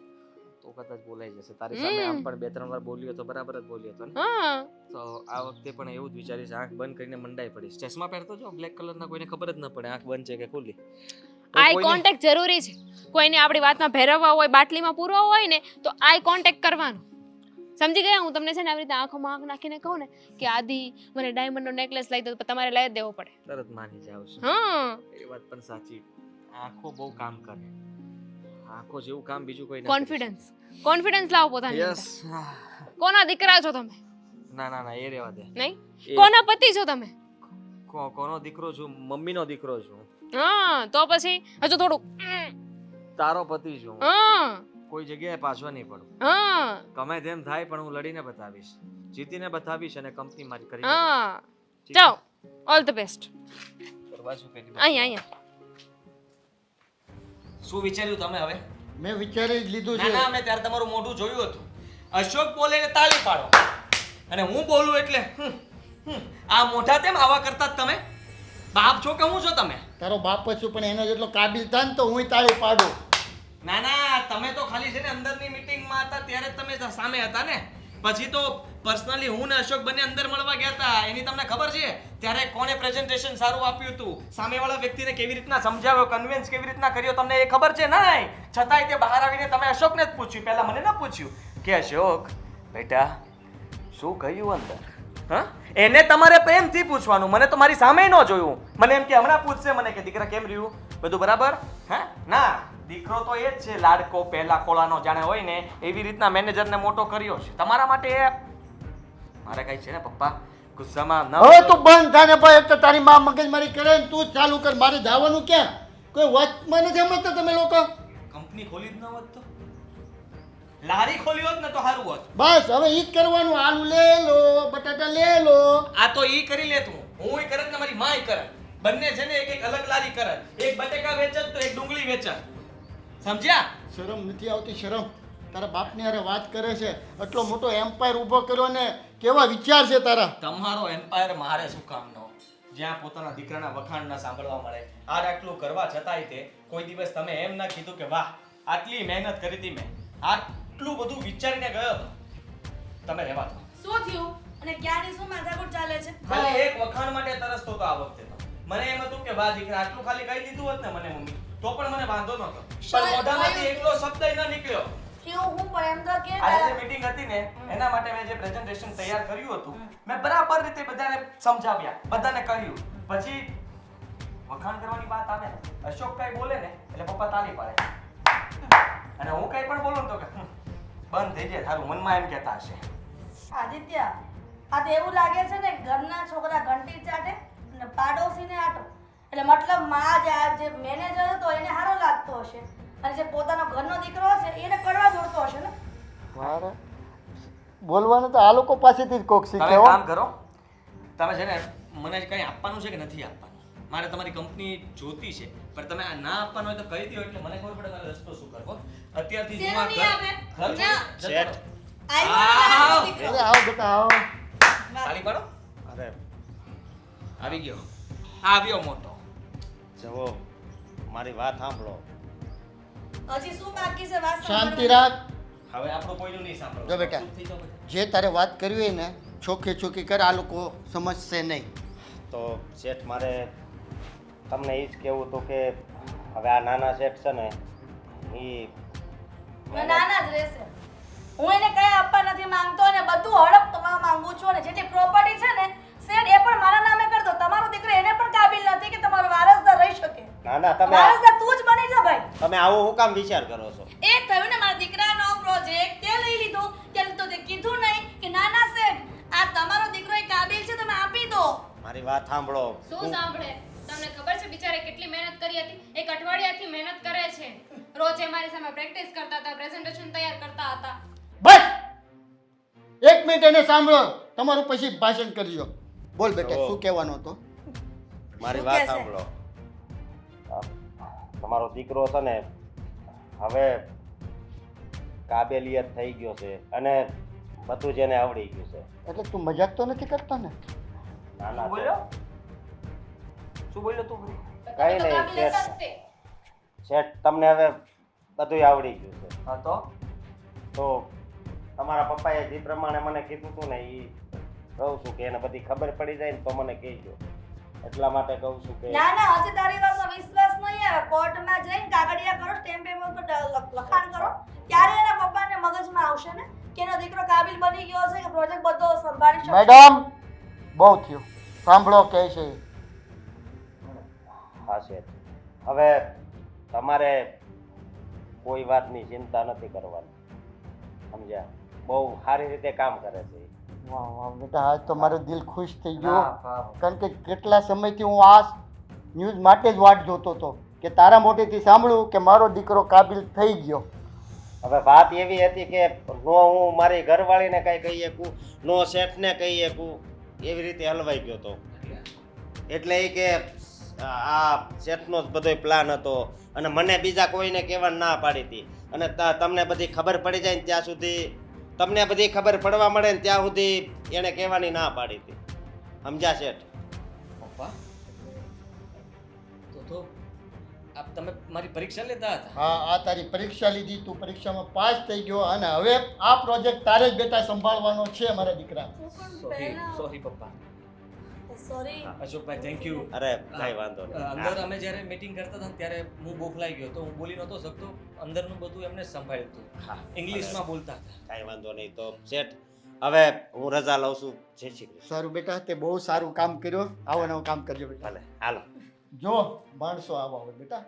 તો કદાચ બોલાઈ જશે. તારી સામે આમ પણ 2-3 વાર બોલ્યો તો બરાબર જ બોલ્યો હતો ને. હા, તો આ વખતે પણ એવું જ વિચારીશ, આંખ બંધ કરીને મંડાઈ પડીશ. ચશ્મા પહેરતો જો બ્લેક કલરના, કોઈને ખબર જ ન પડે આંખ બંધ છે કે ખુલ્લી. આઈ કોન્ટેક્ટ જરૂરી છે. કોઈને આપણી વાતમાં ભેરવવા હોય, બાટલીમાં પૂરવા હોય ને તો આઈ કોન્ટેક્ટ કરવાનો. સમજી ગયા? હું તમને છે ને આવી રીતે આંખોમાં આંખ નાખીને કહું ને કે આદિ મને ડાયમંડનો નેકલેસ લઈ દો, તમારે લઈ જ દેવો પડે. તરત માની જાવ છો. હા, એ વાત પણ સાચી. આંખો બહુ કામ કરે. આંખો જેવું કામ બીજું કોઈ નથી. કોન્ફિડન્સ લાવો પોતાની યસ. અંદર. કોના દીકરા છો તમે? ના ના ના, એ રહેવા દે. નહીં, એ કોના પતિ છો તમે? કોનો દીકરો છું? મમ્મીનો દીકરો છું. હા, તો પછી હજુ થોડું તારો પતિ છું. હા કોઈ જગ્યાએ પાછો નહીં પડું. હા ગમે તેમ થાય પણ હું લડીને બતાવીશ, જીતીને બતાવીશ અને કંપની મારી કરી હા. જાઓ, ઓલ ધ બેસ્ટ. કરવા શું પેલી અહીંયા શું વિચાર્યું તમે હવે? મેં વિચારી જ લીધું ના છે. ના, મેં ત્યારે તમારું મોઢું જોયું હતું. અશોક બોલે ને તાળી પાડો અને હું બોલું એટલે આ મોઢા તેમ આવા કરતા જ તમે? બાપ છો કે હું છો તમે? તારો બાપ જ છું, પણ એનો જેટલો કાબિલ થાય ને તો હું તાળી પાડું. ના ના, તમે તો ખાલી છે ને અંદરની મીટિંગમાં હતા ત્યારે જ તમે સામે હતા ને. પછી તો પર્સનલી હું ને અશોક બંને અંદર મળવા ગયા હતા. એની તમને ખબર છે ત્યારે કોણે પ્રેઝન્ટેશન સારું આપ્યું હતું, સામેવાળા વ્યક્તિને કેવી રીતના સમજાવ્યો, કન્વિન્સ કેવી રીતના કર્યો, તમને એ ખબર છે? નહીં, છતાંય તે બહાર આવીને તમે અશોકને જ પૂછ્યું, પહેલા મને ન પૂછ્યું કે અશોક બેટા શું કહ્યું અંદર? હા, એને તમારે પ્રેમથી પૂછવાનું. મને તો મારી સામે ન જોયું. મને એમ કે હમણાં પૂછશે મને કે દીકરા કેમ રહ્યું, બધું બરાબર? હા ના, દીકરો તો એ જ છે, લાડકો પહેલા ખોળાનો જાણે હોય ને એવી રીતના મેનેજરને મોટો કર્યો છે તમારા માટે. મારે કઈ છે ને પપ્પા ગુસ્સામાં ન. હવે તું બંધ થાય ને ભાઈ. એક તો તારી માં મગજમારી કરે ને તું જ ચાલુ કર. મારે જવાનું ક્યાં? કોઈ વચમાં નથી સમજતા તમે લોકો. કંપની ખોલી જ ન હોત તો, લારી ખોલી હોત ને તો સારું હોત. બસ હવે ઈ જ કરવાનું. આલુ લે લો, બટાટા લે લો. આ તો ઈ કરી લેતું, હું ઈ કરત ને મારી માં ઈ કરત. બંને છે ને એક અલગ લારી કરત. એક બટેકા વેચત તો એક ડુંગળી વેચત. સમજ્યા? શરમ નથી આવતી? શરમ. તારા બાપની હારે વાત કરે છે. આટલો મોટો એમ્પાયર ઊભો કર્યો ને કેવા વિચાર છે તારા? તમારો એમ્પાયર મારે શું કામનો? જ્યાં પોતાના દીકરાના વખાણ ના સાંભળવા મળે. આટલું કરવા છતાંય તે કોઈ દિવસ તમે એમ ના કીધું કે વાહ આટલી મહેનત કરી હતી મેં, આટલું બધું વિચારીને ગયો હતો. તમે રહેવા દો. શું થયું અને ક્યાંની શું માથાકૂટ ચાલે છે? ખાલી એક વખાણ માટે તરસતો તો આ વખતે તો. મને એમ હતું કે વાહ દીકરા આટલું ખાલી કહી દીધું હોત ને મને મમ્મી તો પણ મને વાંધો નહોતો શાયદ પણ મોઢામાંથી કયું- એકલો શબ્દ ન નીકળ્યો કેવું હું પણ એમ તો કે આજે જે મીટિંગ હતી ને એના માટે મેં જે પ્રેઝન્ટેશન તૈયાર કર્યું હતું મેં બરાબર રીતે બધાને સમજાવ્યા બધાને કહ્યું પછી વખાણ કરવાની વાત આવે ને અશોક કઈ બોલે ને એટલે પપ્પા તાળી પાડે અને હું કઈ પણ બોલું ને તો કે બંધ થઈ જાય તારું મનમાં એમ કહેતા હશે આદિત્ય આ તો એવું લાગે છે ને ઘરના છોકરા ઘંટી ચાટે અને પાડોશીને આટો એટલે મતલબ માં જે આ જે મેનેજર હતો એને સારો લાગતો હશે અને જે પોતાનો ઘરનો દીકરો હશે એને કડવા જોડતો હશે ને મારે બોલવાનું તો આ લોકો પાસેથી જ કોક તમે શીખે હો. કામ કરો તમે છે ને મને કંઈ આપવાનું છે કે નથી આપવાનું મારે તમારી કંપની જોતી છે પણ તમે આ ના આપવાનું હોય તો કહી દો એટલે મને ખબર પડે મારે રસ્તો શું કરવો અત્યારથી જ હું આ શેનો નહીં ઘર આપે? છોડી જતો શેઠ. રહું. આવ્યો ને આવ. મારો દીકરો. અરે આવો બેટા આવો તાળી પાડો અરે આવી ગયો આવ્યો મોટો જવો મારી વાત સાંભળો હજી શું બાકી છે વાત શાંતિ સાંભળવાની? રાખ હવે આપણું કોઈનું નહીં સાંભળો જો બેટા. ચૂપ થઈ જાઓ બધા. જે તારે વાત કરવી હોય ને ચોખ્ખી ચોખ્ખી કર આ લોકો સમજશે નહીં તો શેઠ મારે તમને એ જ કહેવું હતું કે હવે આ નાના શેઠ છે ને એ મેં નાના જ રહેશે હું એને કઈ આપવા નથી માંગતો અને બધું હડપ તમારા માંગુ છું અને જેટલી પ્રોપર્ટી છે ને સેટ એ પણ મારા નામે કરી દો તમારો દીકરો એને પણ કાબિલ નથી કે તમારો વારસદાર રહી શકે નાના તમે વારસદાર તું જ બની જા ભાઈ તમે આવું હું કામ વિચાર કરો છો એ થયું ને મારા દીકરાનો પ્રોજેક્ટ તે લઈ લીધો ત્યારે તો તે કીધું નહીં કે નાના સેટ આ તમારો દીકરો એ કાબિલ છે તમે આપી દો મારી વાત સાંભળો શું સાંભળે તમને ખબર છે બિચારે કેટલી મહેનત કરી હતી એક અઠવાડિયાથી મહેનત કરે છે રોજ એ મારી સામે પ્રેક્ટિસ કરતા હતા પ્રેઝન્ટેશન તૈયાર કરતા હતા બસ એક મિનિટ એને સાંભળો તમારું પછી ભાષણ કરજો બોલ બેટા જો. શું કહેવાનું હતો મારી શું વાત કહેશે? સાંભળો તમારો દીકરો છે ને હવે કાબેલિયત થઈ ગયો છે અને બધું જ એને આવડી ગયું છે એટલે તું મજાક તો નથી કરતો ને નાના શું બોલ્યો શું બોલ્યો તું કઈ તમે તો નહીં, કાબિલ હતા જ તે. શેઠ તમને હવે બધું આવડી ગયું છે હા તો તો તમારા પપ્પાએ જે પ્રમાણે મને કીધું હતું ને એ કહું છું કે એને બધી ખબર પડી જાય ને તો મને કહેજો એટલા માટે કહું છું કે ના ના હજી તારી વાતનો વિશ્વાસ નહીં આવે કોર્ટમાં જઈને કાગળિયા કરો સ્ટેમ્પ પેપર પર લખાણ કરો ત્યારે એના પપ્પાને મગજમાં આવશે ને કે એનો દીકરો કાબિલ બની ગયો છે કે પ્રોજેક્ટ બધો સંભાળી શકે મેડમ બહુ થયું સાંભળો કે છે હા શેઠ હવે તમારે કોઈ વાતની ચિંતા નથી કરવાની સમજ્યા બહુ સારી રીતે કામ કરે છે વાહ વાહ બેટા આજ તો મારું દિલ ખુશ થઈ હા, ગયું હા. કારણ કે કેટલા સમયથી હું આ ન્યૂઝ માટે જ વાટ જોતો હતો કે તારા મોટેથી સાંભળ્યું કે મારો દીકરો કાબિલ થઈ ગયો હવે વાત એવી હતી કે નો હું મારી ઘરવાળીને કઈ કહી શકું નો શેઠને કહી શકું એવી રીતે હલવાઈ ગયો તો એટલે એ કે આ શેઠનો જ બધો પ્લાન હતો અને મને બીજા કોઈને કહેવા ના પાડી હતી અને તમને બધી ખબર પડી જાય ને ત્યાં સુધી તમને બધી ખબર પડવા મળે ને ત્યાં સુધી એણે કહેવાની ના પાડી હતી સમજ્યા શેઠ પપ્પા તો આપ તમે મારી પરીક્ષા લેતા હતા હા આ તારી પરીક્ષા લીધી તું પરીક્ષામાં પાસ થઈ ગયો અને હવે આ પ્રોજેક્ટ તારે જ બેટા સંભાળવાનો છે મારા દીકરા સોરી પપ્પા સોરી અશોકભાઈ થેન્ક યુ અરે કઈ વાંધો અંદર નહીં અમે જ્યારે મીટિંગ કરતા હતા ને ત્યારે હું બોખલાઈ ગયો તો હું બોલી નહોતો શકતો અંદરનું બધું એમને સંભાળ્યું હતું હા, ઇંગ્લિશમાં બોલતા હતા કાંઈ વાંધો નહીં તો શેઠ હવે હું રજા લઉં છું જય શ્રી કૃષ્ણ સારું બેટા તે બહુ સારું કામ કર્યું આવો નવું કામ કરજો બેટા ભલે હાલો જો માણસો આવો હવે બેટા